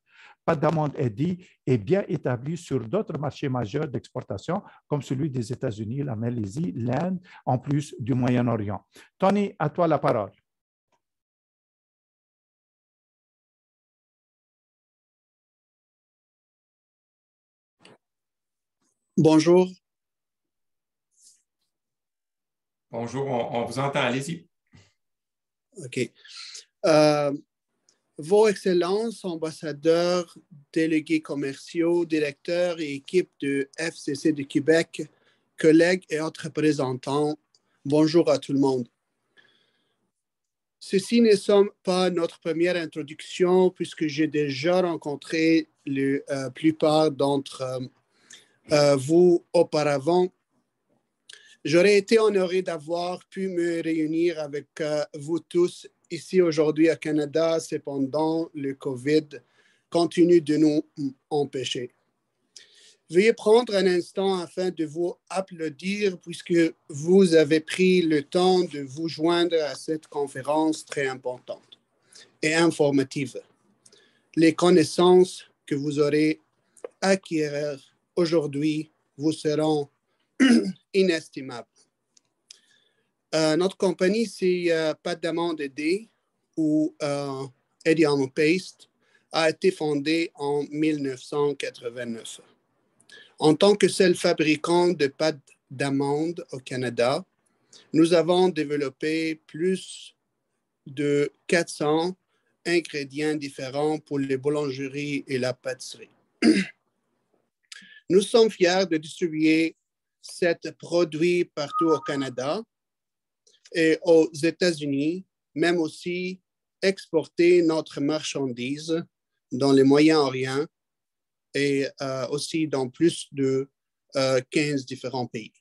Pâtes d'Amande Eddy est bien établi sur d'autres marchés majeurs d'exportation, comme celui des États-Unis, la Malaisie, l'Inde, en plus du Moyen-Orient. Tony, à toi la parole. Bonjour. Bonjour, on vous entend, allez-y. OK. Vos Excellences, ambassadeurs, délégués commerciaux, directeurs et équipes de FCC de Québec, collègues et autres représentants, bonjour à tout le monde. Ceci ne sont pas notre première introduction puisque j'ai déjà rencontré la plupart d'entre vous auparavant. J'aurais été honoré d'avoir pu me réunir avec vous tous ici aujourd'hui au Canada. Cependant, le COVID continue de nous empêcher. Veuillez prendre un instant afin de vous applaudir puisque vous avez pris le temps de vous joindre à cette conférence très importante et informative. Les connaissances que vous aurez acquises aujourd'hui vous seront inestimables. Notre compagnie, c'est Pâtes d'amande aidée ou Eddie Almond Paste, a été fondée en 1989. En tant que seul fabricant de pâtes d'amande au Canada, nous avons développé plus de 400 ingrédients différents pour les boulangeries et la pâtisserie. Nous sommes fiers de distribuer ces produits partout au Canada et aux États-Unis, même aussi exporter notre marchandise dans le Moyen-Orient et aussi dans plus de 15 différents pays.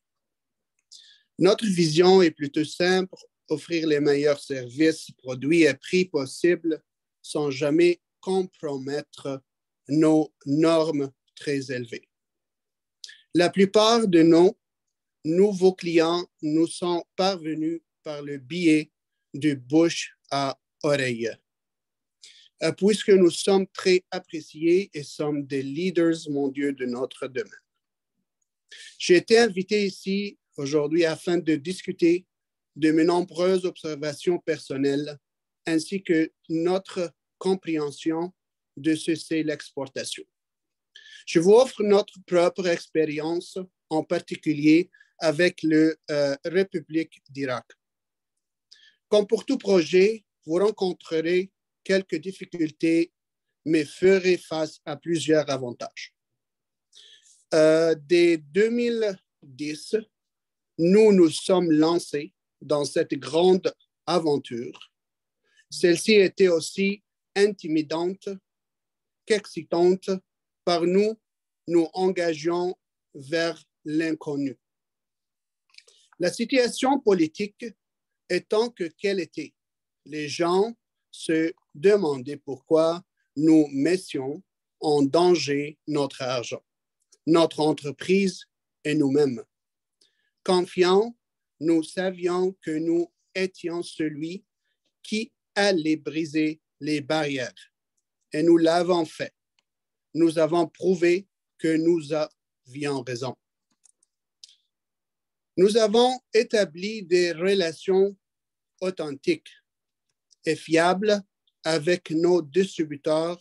Notre vision est plutôt simple, offrir les meilleurs services, produits et prix possibles sans jamais compromettre nos normes très élevées. La plupart de nos nouveaux clients nous sont parvenus par le biais de bouche à oreille, puisque nous sommes très appréciés et sommes des leaders mondiaux de notre domaine. J'ai été invité ici aujourd'hui afin de discuter de mes nombreuses observations personnelles ainsi que notre compréhension de ce qu'est l'exportation. Je vous offre notre propre expérience, en particulier avec la République d'Irak. Comme pour tout projet, vous rencontrerez quelques difficultés, mais ferez face à plusieurs avantages. Dès 2010, nous nous sommes lancés dans cette grande aventure. Celle-ci était aussi intimidante qu'excitante, par nous engageons vers l'inconnu. La situation politique étant qu'elle était, les gens se demandaient pourquoi nous mettions en danger notre argent, notre entreprise et nous-mêmes. Confiants, nous savions que nous étions celui qui allait briser les barrières. Et nous l'avons fait. Nous avons prouvé que nous avions raison. Nous avons établi des relations authentiques et fiables avec nos distributeurs,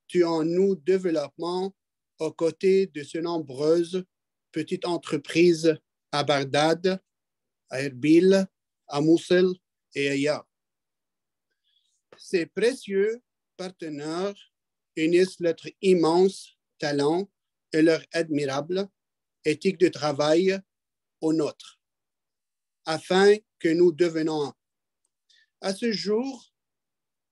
tuant nous développement aux côtés de ces nombreuses petites entreprises à Bagdad, à Erbil, à Mossoul et ailleurs. Ces précieux partenaires unissent notre immense talent et leur admirable éthique de travail au nôtre, afin que nous devenions un. À ce jour,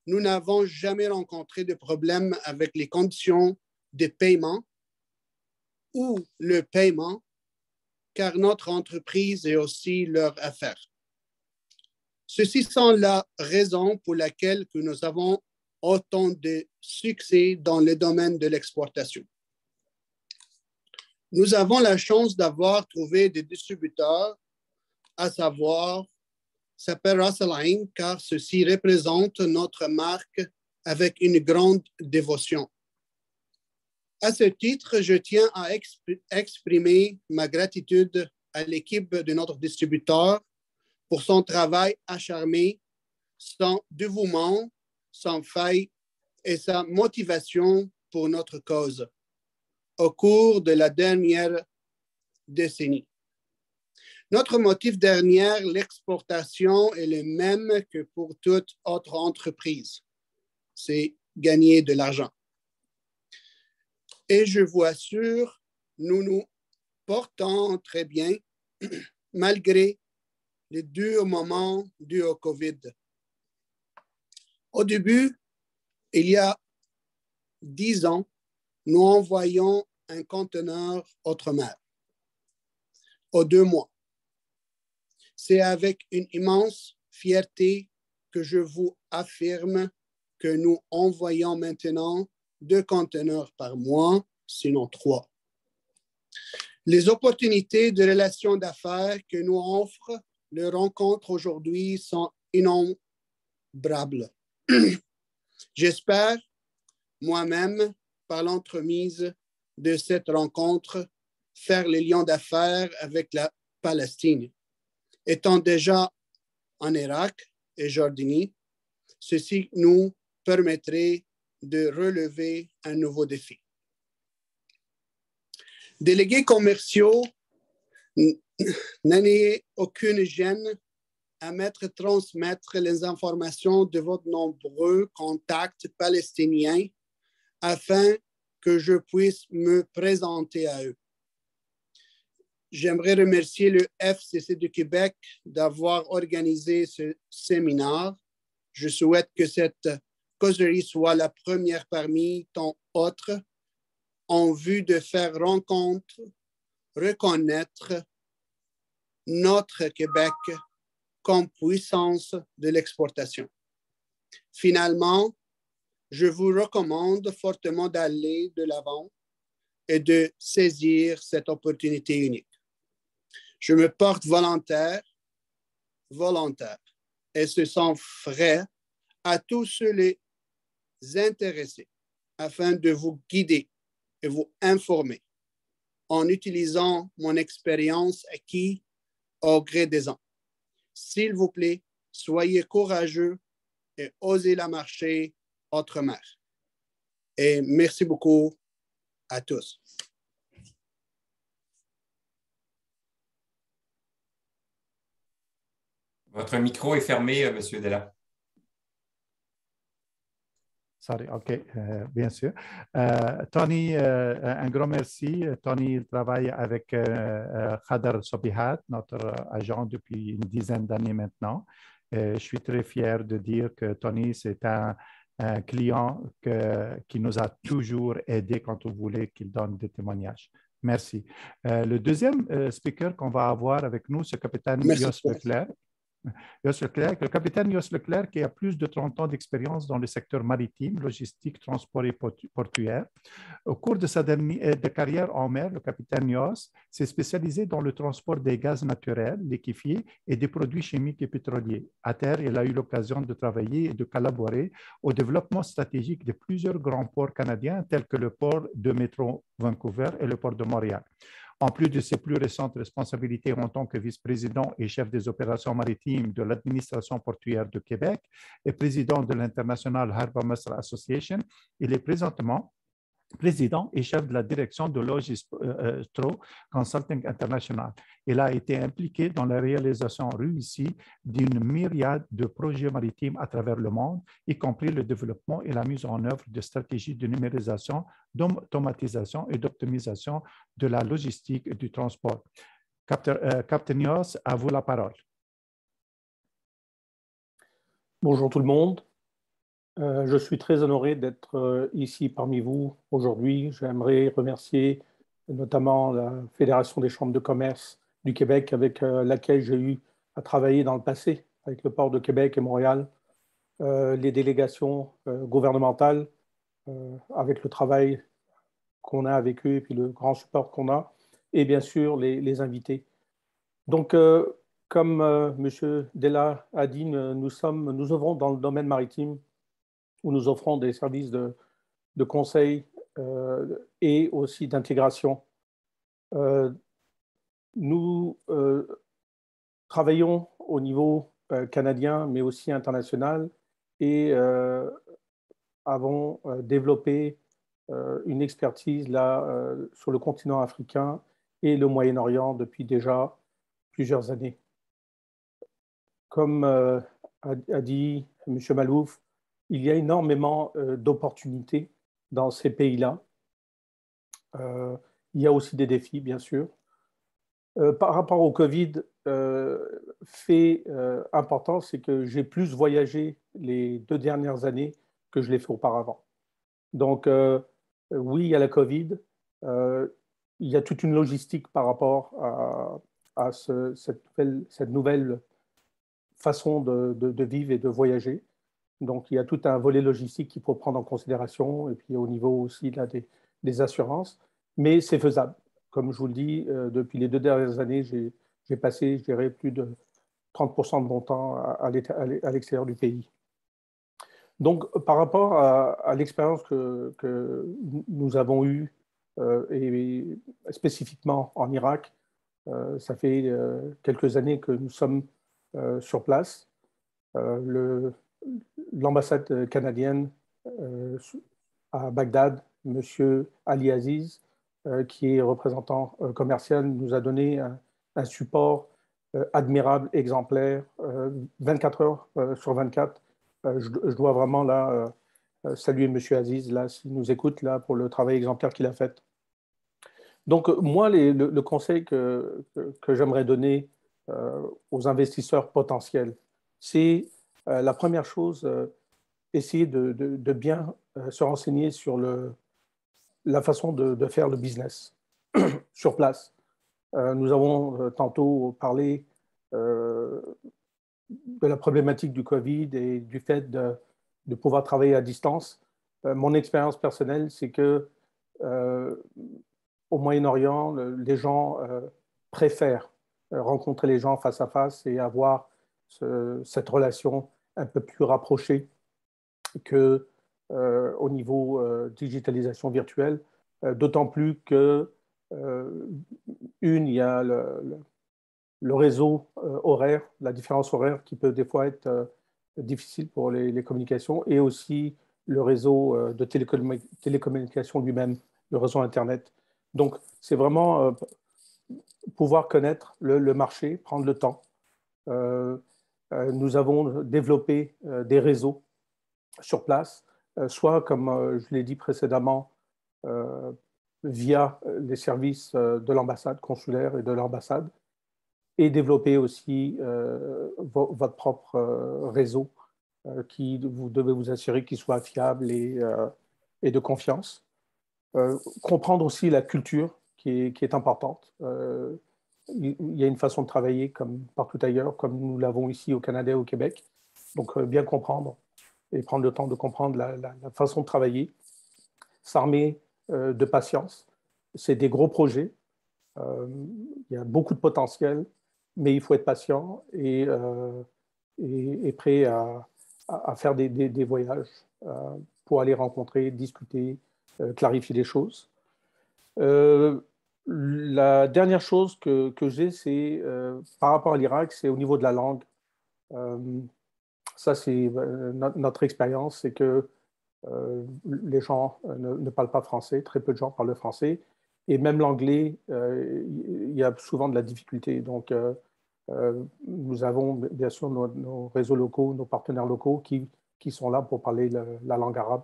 nous n'avons jamais rencontré de problème avec les conditions de paiement ou le paiement, car notre entreprise est aussi leur affaire. Ceci sont la raison pour laquelle que nous avons autant de succès dans le domaine de l'exportation. Nous avons la chance d'avoir trouvé des distributeurs, à savoir, s'appelle Russell, car ceci représente notre marque avec une grande dévotion. À ce titre, je tiens à exprimer ma gratitude à l'équipe de notre distributeur pour son travail acharné, son dévouement, sans faille et sa motivation pour notre cause au cours de la dernière décennie. Notre motif derrière l'exportation est le même que pour toute autre entreprise, c'est gagner de l'argent. Et je vous assure, nous nous portons très bien malgré les durs moments dus au COVID. Au début, il y a 10 ans, nous envoyons un conteneur outre-mer aux 2 mois. C'est avec une immense fierté que je vous affirme que nous envoyons maintenant 2 conteneurs par mois, sinon 3. Les opportunités de relations d'affaires que nous offre les rencontres aujourd'hui sont innombrables. J'espère moi-même, par l'entremise de cette rencontre, faire les liens d'affaires avec la Palestine, étant déjà en Irak et Jordanie. Ceci nous permettrait de relever un nouveau défi. Délégués commerciaux, n'ayez aucune gêne à transmettre les informations de vos nombreux contacts palestiniens afin que je puisse me présenter à eux. J'aimerais remercier le FCC du Québec d'avoir organisé ce séminaire. Je souhaite que cette causerie soit la première parmi tant d'autres en vue de faire reconnaître notre Québec comme puissance de l'exportation. Finalement, je vous recommande fortement d'aller de l'avant et de saisir cette opportunité unique. Je me porte volontaire et se sens frais à tous les intéressés afin de vous guider et vous informer en utilisant mon expérience acquise au gré des ans. S'il vous plaît, soyez courageux et osez la marcher autrement. Et merci beaucoup à tous. Votre micro est fermé, M. Della. Sorry, OK, bien sûr. Tony, un grand merci. Tony, il travaille avec Khadr Sobihat, notre agent depuis une dizaine d'années maintenant. Je suis très fier de dire que Tony, c'est un client qui nous a toujours aidés quand on voulait qu'il donne des témoignages. Merci. Le deuxième speaker qu'on va avoir avec nous, c'est le capitaine Jos Leclerc. Le capitaine Jos Leclerc, qui a plus de 30 ans d'expérience dans le secteur maritime, logistique, transport et portuaire. Au cours de sa carrière en mer, le capitaine Jos s'est spécialisé dans le transport des gaz naturels, liquéfiés et des produits chimiques et pétroliers. À terre, il a eu l'occasion de travailler et de collaborer au développement stratégique de plusieurs grands ports canadiens, tels que le port de métro Vancouver et le port de Montréal. En plus de ses plus récentes responsabilités en tant que vice-président et chef des opérations maritimes de l'administration portuaire de Québec et président de l'International Harbour Master Association, il est présentement président et chef de la direction de Logistro Consulting International. Il a été impliqué dans la réalisation réussie d'une myriade de projets maritimes à travers le monde, y compris le développement et la mise en œuvre de stratégies de numérisation, d'automatisation et d'optimisation de la logistique et du transport. Captain Jos, à vous la parole. Bonjour tout le monde. Je suis très honoré d'être ici parmi vous aujourd'hui. J'aimerais remercier notamment la Fédération des chambres de commerce du Québec avec laquelle j'ai eu à travailler dans le passé, avec le port de Québec et Montréal, les délégations gouvernementales, avec le travail qu'on a avec eux et puis le grand support qu'on a, et bien sûr les invités. Donc, comme M. Della a dit, nous œuvrons dans le domaine maritime où nous offrons des services de conseil et aussi d'intégration. Nous travaillons au niveau canadien, mais aussi international, et avons développé une expertise là, sur le continent africain et le Moyen-Orient depuis déjà plusieurs années. Comme a dit M. Malouf, il y a énormément d'opportunités dans ces pays-là. Il y a aussi des défis, bien sûr. Par rapport au Covid, fait important, c'est que j'ai plus voyagé les 2 dernières années que je l'ai fait auparavant. Donc, oui, il y a la Covid. Il y a toute une logistique par rapport à cette nouvelle façon de vivre et de voyager. Donc, il y a tout un volet logistique qu'il faut prendre en considération, et puis au niveau aussi là, des assurances. Mais c'est faisable. Comme je vous le dis, depuis les 2 dernières années, j'ai passé, je dirais, plus de 30% de mon temps à l'extérieur du pays. Donc, par rapport à l'expérience que nous avons eue, et spécifiquement en Irak, ça fait quelques années que nous sommes sur place. l'ambassade canadienne à Bagdad, M. Ali Aziz, qui est représentant commercial, nous a donné un support admirable, exemplaire, 24 heures sur 24. Je dois vraiment là saluer M. Aziz, là, s'il nous écoute, là, pour le travail exemplaire qu'il a fait. Donc, moi, le conseil que j'aimerais donner aux investisseurs potentiels, c'est la première chose, essayer de bien se renseigner sur la façon de faire le business sur place. Nous avons tantôt parlé de la problématique du Covid et du fait de pouvoir travailler à distance. Mon expérience personnelle, c'est que au Moyen-Orient, les gens préfèrent rencontrer les gens face à face et avoir cette relation un peu plus rapprochée qu'au niveau digitalisation virtuelle, d'autant plus que il y a le réseau horaire, la différence horaire qui peut des fois être difficile pour les communications, et aussi le réseau de télécommunications lui-même, le réseau Internet. Donc, c'est vraiment pouvoir connaître le marché, prendre le temps. Nous avons développé des réseaux sur place, soit, comme je l'ai dit précédemment, via les services de l'ambassade consulaire et de l'ambassade, et développer aussi votre propre réseau qui vous devez vous assurer qu'il soit fiable et de confiance. Comprendre aussi la culture qui est importante. Il y a une façon de travailler comme partout ailleurs, comme nous l'avons ici au Canada et au Québec. Donc, bien comprendre et prendre le temps de comprendre la façon de travailler. S'armer de patience. C'est des gros projets. Il y a beaucoup de potentiel, mais il faut être patient et prêt à faire des voyages pour aller rencontrer, discuter, clarifier les choses. La dernière chose que j'ai, c'est par rapport à l'Irak, c'est au niveau de la langue. Ça, c'est notre expérience, c'est que les gens ne parlent pas français, très peu de gens parlent le français, et même l'anglais, il y a souvent de la difficulté. Donc, nous avons bien sûr nos réseaux locaux, nos partenaires locaux qui sont là pour parler la langue arabe.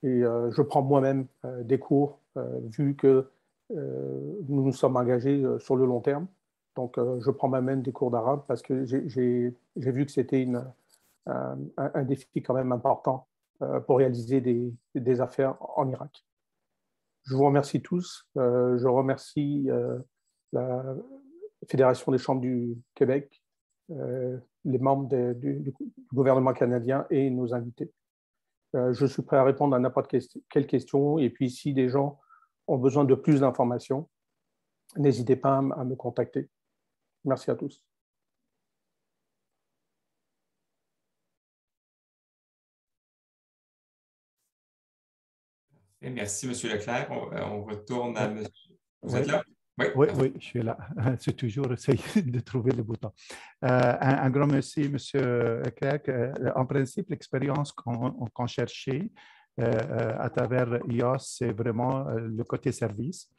Et je prends moi-même des cours, vu que nous nous sommes engagés sur le long terme. Donc, je prends moi-même des cours d'arabe parce que j'ai vu que c'était un défi quand même important pour réaliser des affaires en Irak. Je vous remercie tous. Je remercie la Fédération des chambres du Québec, les membres du gouvernement canadien et nos invités. Je suis prêt à répondre à n'importe quelle question. Et puis, si des gens ont besoin de plus d'informations, n'hésitez pas à me contacter. Merci à tous. Merci, M. Leclerc. On retourne à M. Vous êtes là? Oui, oui, je suis là. C'est toujours essayer de trouver le bouton. Un grand merci, M. Leclerc. En principe, l'expérience qu'on cherchait à travers IOS, c'est vraiment le côté service,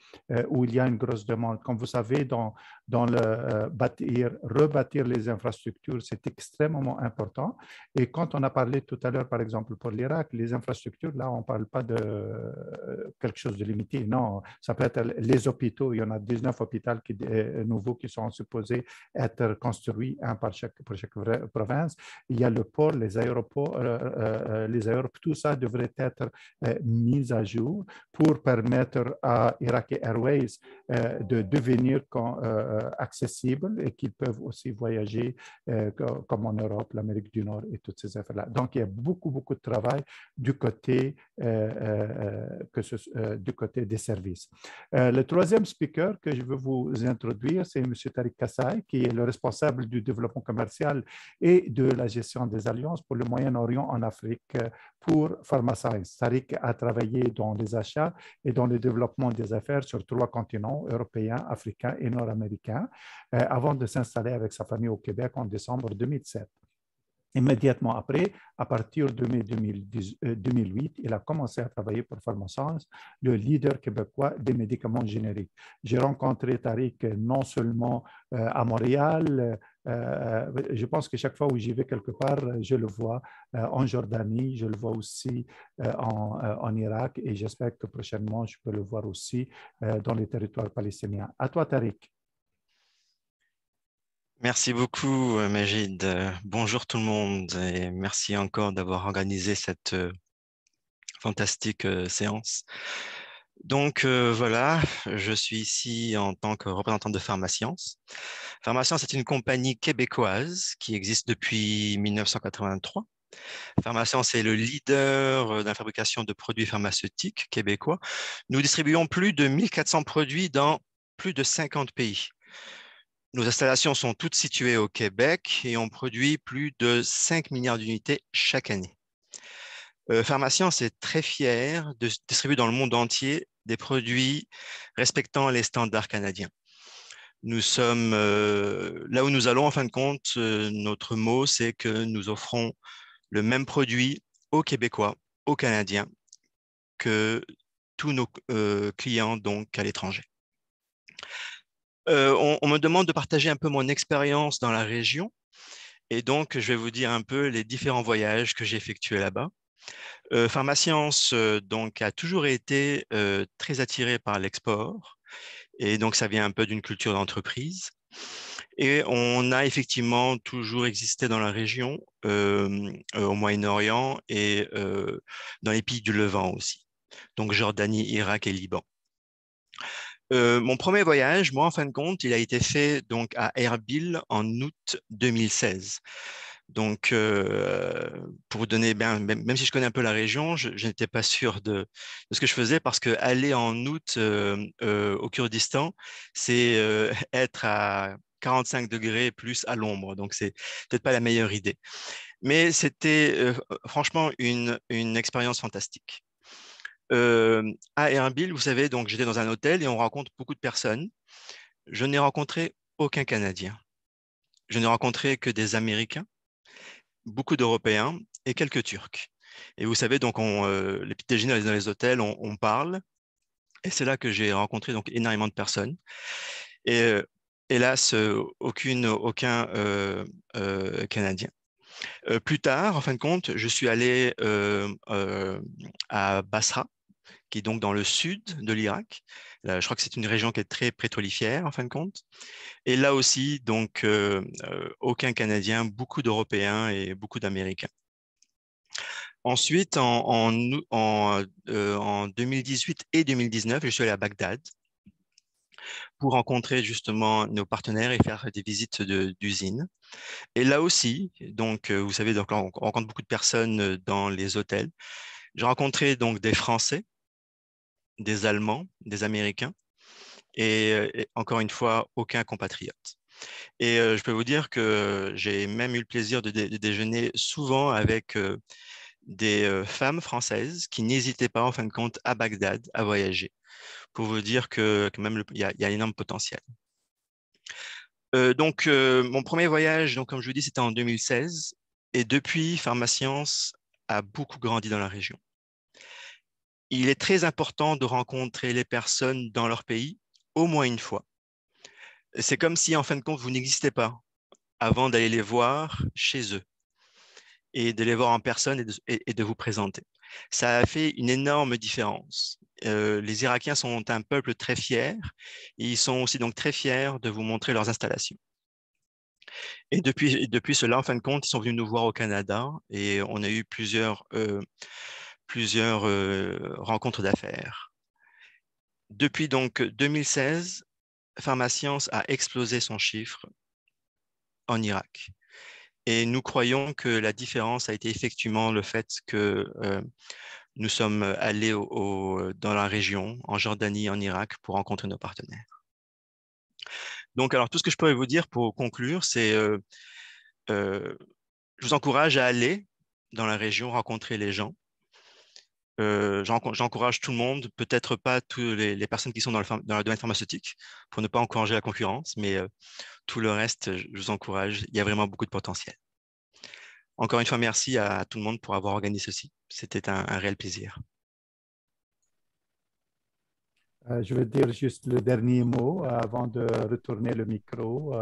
où il y a une grosse demande. Comme vous savez, dans le rebâtir les infrastructures, c'est extrêmement important. Et quand on a parlé tout à l'heure, par exemple, pour l'Irak, les infrastructures, là, on ne parle pas de quelque chose de limité. Non, ça peut être les hôpitaux. Il y en a 19 hôpitaux nouveaux qui sont supposés être construits, un pour chaque province. Il y a le port, les aéroports, tout ça devrait être mis à jour pour permettre à Iraqi Airways de devenir accessible et qu'ils peuvent aussi voyager comme en Europe, l'Amérique du Nord et toutes ces affaires-là. Donc, il y a beaucoup de travail du côté, du côté des services. Le troisième speaker que je veux vous introduire, c'est M. Tariq Kassaï, qui est le responsable du développement commercial et de la gestion des alliances pour le Moyen-Orient en Afrique pour PharmaScience. Tariq a travaillé dans les achats et dans le développement des affaires sur 3 continents, européens, africains et nord-américains, avant de s'installer avec sa famille au Québec en décembre 2007. Immédiatement après, à partir de mai 2008, il a commencé à travailler pour Pharmascience, le leader québécois des médicaments génériques. J'ai rencontré Tariq non seulement à Montréal, je pense que chaque fois où j'y vais quelque part, je le vois en Jordanie, je le vois aussi en Irak et j'espère que prochainement, je peux le voir aussi dans les territoires palestiniens. À toi, Tariq. Merci beaucoup, Majid. Bonjour tout le monde et merci encore d'avoir organisé cette fantastique séance. Donc voilà, je suis ici en tant que représentant de Pharmascience. Pharmascience est une compagnie québécoise qui existe depuis 1983. Pharmascience est le leader dans la fabrication de produits pharmaceutiques québécois. Nous distribuons plus de 1400 produits dans plus de 50 pays. Nos installations sont toutes situées au Québec et on produit plus de 5 milliards d'unités chaque année. Pharmascience est très fière de distribuer dans le monde entier des produits respectant les standards canadiens. Nous sommes là où nous allons, en fin de compte, notre mot, c'est que nous offrons le même produit aux Québécois, aux Canadiens, que tous nos clients donc à l'étranger. On me demande de partager un peu mon expérience dans la région et donc je vais vous dire un peu les différents voyages que j'ai effectués là-bas. Pharmascience donc a toujours été très attiré par l'export et donc ça vient un peu d'une culture d'entreprise. Et on a effectivement toujours existé dans la région, au Moyen-Orient et dans les pays du Levant aussi, donc Jordanie, Irak et Liban. Mon premier voyage, moi, en fin de compte, il a été fait donc à Erbil en août 2016. Donc, pour vous donner, même si je connais un peu la région, je n'étais pas sûr de ce que je faisais parce que aller en août au Kurdistan, c'est être à 45 degrés plus à l'ombre. Donc, c'est peut-être pas la meilleure idée. Mais c'était franchement une expérience fantastique. À Erbil, vous savez, donc j'étais dans un hôtel et on rencontre beaucoup de personnes. Je n'ai rencontré aucun Canadien. Je n'ai rencontré que des Américains, beaucoup d'Européens et quelques Turcs. Et vous savez, donc les petits déjeuners dans les hôtels, on parle. Et c'est là que j'ai rencontré donc énormément de personnes. Et hélas, aucun Canadien. Plus tard, en fin de compte, je suis allé à Basra, qui est donc dans le sud de l'Irak. Je crois que c'est une région qui est très pétrolifère, en fin de compte. Et là aussi, donc, aucun Canadien, beaucoup d'Européens et beaucoup d'Américains. Ensuite, en 2018 et 2019, je suis allé à Bagdad pour rencontrer justement nos partenaires et faire des visites d'usines. Et là aussi, donc, vous savez, donc, on rencontre beaucoup de personnes dans les hôtels. J'ai rencontré donc des Français, des Allemands, des Américains et encore une fois, aucun compatriote. Et je peux vous dire que j'ai même eu le plaisir de déjeuner souvent avec des femmes françaises qui n'hésitaient pas, en fin de compte, à Bagdad à voyager, pour vous dire que même il y a un énorme potentiel. Donc, mon premier voyage, donc, comme je vous dis, c'était en 2016. Et depuis, Pharmascience a beaucoup grandi dans la région. Il est très important de rencontrer les personnes dans leur pays au moins une fois. C'est comme si, en fin de compte, vous n'existez pas avant d'aller les voir chez eux et de les voir en personne et de vous présenter. Ça a fait une énorme différence. Les Irakiens sont un peuple très fier et ils sont aussi donc très fiers de vous montrer leurs installations. Et depuis cela, en fin de compte, ils sont venus nous voir au Canada et on a eu plusieurs rencontres d'affaires. Depuis donc 2016, Pharmascience a explosé son chiffre en Irak. Et nous croyons que la différence a été effectivement le fait que nous sommes allés dans la région, en Jordanie, en Irak, pour rencontrer nos partenaires. Donc, alors, tout ce que je pourrais vous dire pour conclure, c'est je vous encourage à aller dans la région, rencontrer les gens. J'encourage tout le monde, peut-être pas toutes les personnes qui sont dans le domaine pharmaceutique, pour ne pas encourager la concurrence, mais tout le reste, je vous encourage. Il y a vraiment beaucoup de potentiel. Encore une fois, merci à tout le monde pour avoir organisé ceci. C'était un réel plaisir. Je veux dire juste le dernier mot avant de retourner le micro.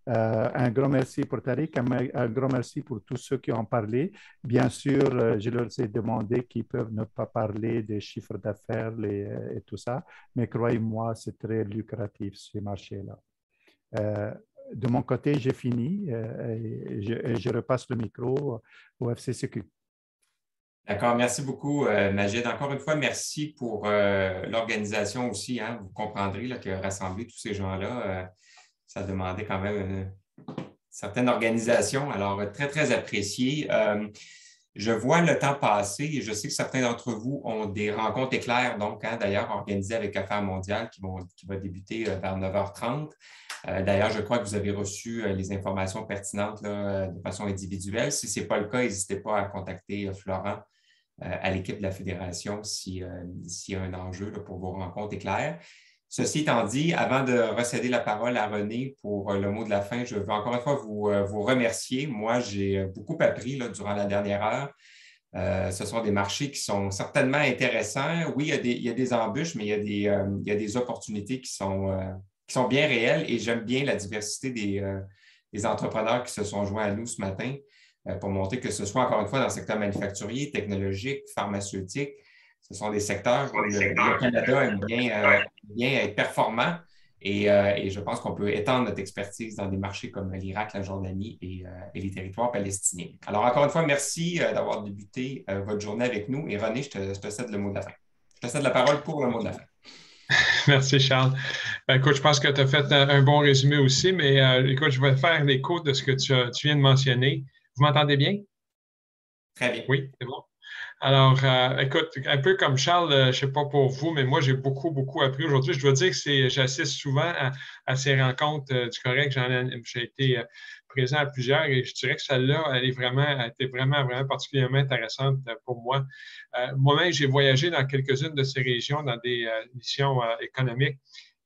Un grand merci pour Tariq, un grand merci pour tous ceux qui ont parlé. Bien sûr, je leur ai demandé qu'ils peuvent ne pas parler des chiffres d'affaires et tout ça, mais croyez-moi, c'est très lucratif ces marchés-là. De mon côté, j'ai fini et je repasse le micro au FCCQ. D'accord, merci beaucoup, Majid. Encore une fois, merci pour l'organisation aussi. Hein. Vous comprendrez là, que rassembler tous ces gens-là, ça demandait quand même une certaine organisation. Alors, très, très apprécié. Je vois le temps passer et je sais que certains d'entre vous ont des rencontres éclairs, donc, hein, d'ailleurs, organisées avec Affaires mondiales qui va débuter vers 9h30. D'ailleurs, je crois que vous avez reçu les informations pertinentes là, de façon individuelle. Si ce n'est pas le cas, n'hésitez pas à contacter Florent à l'équipe de la Fédération s'il y a un enjeu là, pour vos rencontres éclairs. Ceci étant dit, avant de recéder la parole à René pour le mot de la fin, je veux encore une fois vous remercier. Moi, j'ai beaucoup appris là, durant la dernière heure. Ce sont des marchés qui sont certainement intéressants. Oui, il y a des embûches, mais il y a des opportunités qui sont bien réelles et j'aime bien la diversité des entrepreneurs qui se sont joints à nous ce matin pour montrer que ce soit encore une fois dans le secteur manufacturier, technologique, pharmaceutique. Ce sont des secteurs où le Canada aime bien être performant et je pense qu'on peut étendre notre expertise dans des marchés comme l'Irak, la Jordanie et les territoires palestiniens. Alors, encore une fois, merci d'avoir débuté votre journée avec nous. Et René, je te cède le mot de la fin. Je te cède la parole pour le mot de la fin. Merci, Charles. Écoute, je pense que tu as fait un bon résumé aussi, mais écoute, je vais faire l'écho de ce que tu viens de mentionner. Vous m'entendez bien? Très bien. Oui, c'est bon. Alors, écoute, un peu comme Charles, je ne sais pas pour vous, mais moi, j'ai beaucoup appris aujourd'hui. Je dois dire que j'assiste souvent à ces rencontres du Correct. J'ai été présent à plusieurs et je dirais que celle-là, elle a été vraiment particulièrement intéressante pour moi. Moi-même, j'ai voyagé dans quelques-unes de ces régions dans des missions économiques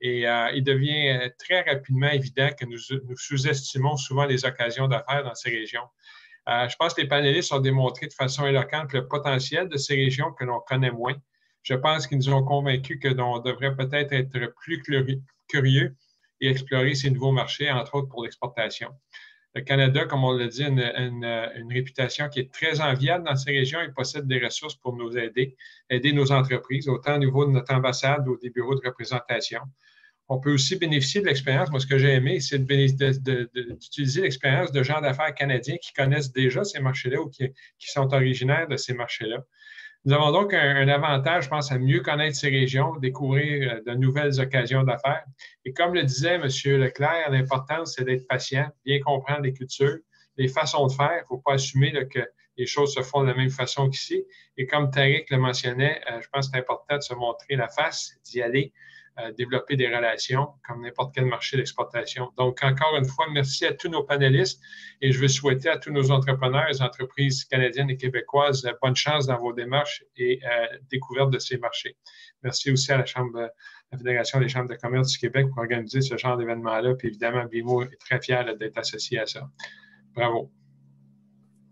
et il devient très rapidement évident que nous sous-estimons souvent les occasions d'affaires dans ces régions. Je pense que les panélistes ont démontré de façon éloquente le potentiel de ces régions que l'on connaît moins. Je pense qu'ils nous ont convaincus que l'on devrait peut-être être plus curieux et explorer ces nouveaux marchés, entre autres pour l'exportation. Le Canada, comme on l'a dit, a une réputation qui est très enviable dans ces régions. Il possède des ressources pour nous aider nos entreprises, autant au niveau de notre ambassade ou des bureaux de représentation. On peut aussi bénéficier de l'expérience. Moi, ce que j'ai aimé, c'est d'utiliser l'expérience de gens d'affaires canadiens qui connaissent déjà ces marchés-là ou qui sont originaires de ces marchés-là. Nous avons donc un avantage, je pense, à mieux connaître ces régions, découvrir de nouvelles occasions d'affaires. Et comme le disait M. Leclerc, l'important, c'est d'être patient, bien comprendre les cultures, les façons de faire. Il ne faut pas assumer que les choses se font de la même façon qu'ici. Et comme Tariq le mentionnait, je pense que c'est important de se montrer la face, d'y aller, développer des relations comme n'importe quel marché d'exportation. Donc, encore une fois, merci à tous nos panélistes et je veux souhaiter à tous nos entrepreneurs et entreprises canadiennes et québécoises bonne chance dans vos démarches et découverte de ces marchés. Merci aussi à la Fédération des chambres de commerce du Québec pour organiser ce genre d'événement-là. Puis évidemment, BMO est très fier d'être associé à ça. Bravo.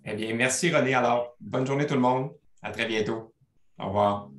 Eh bien, merci René. Alors, bonne journée tout le monde. À très bientôt. Au revoir.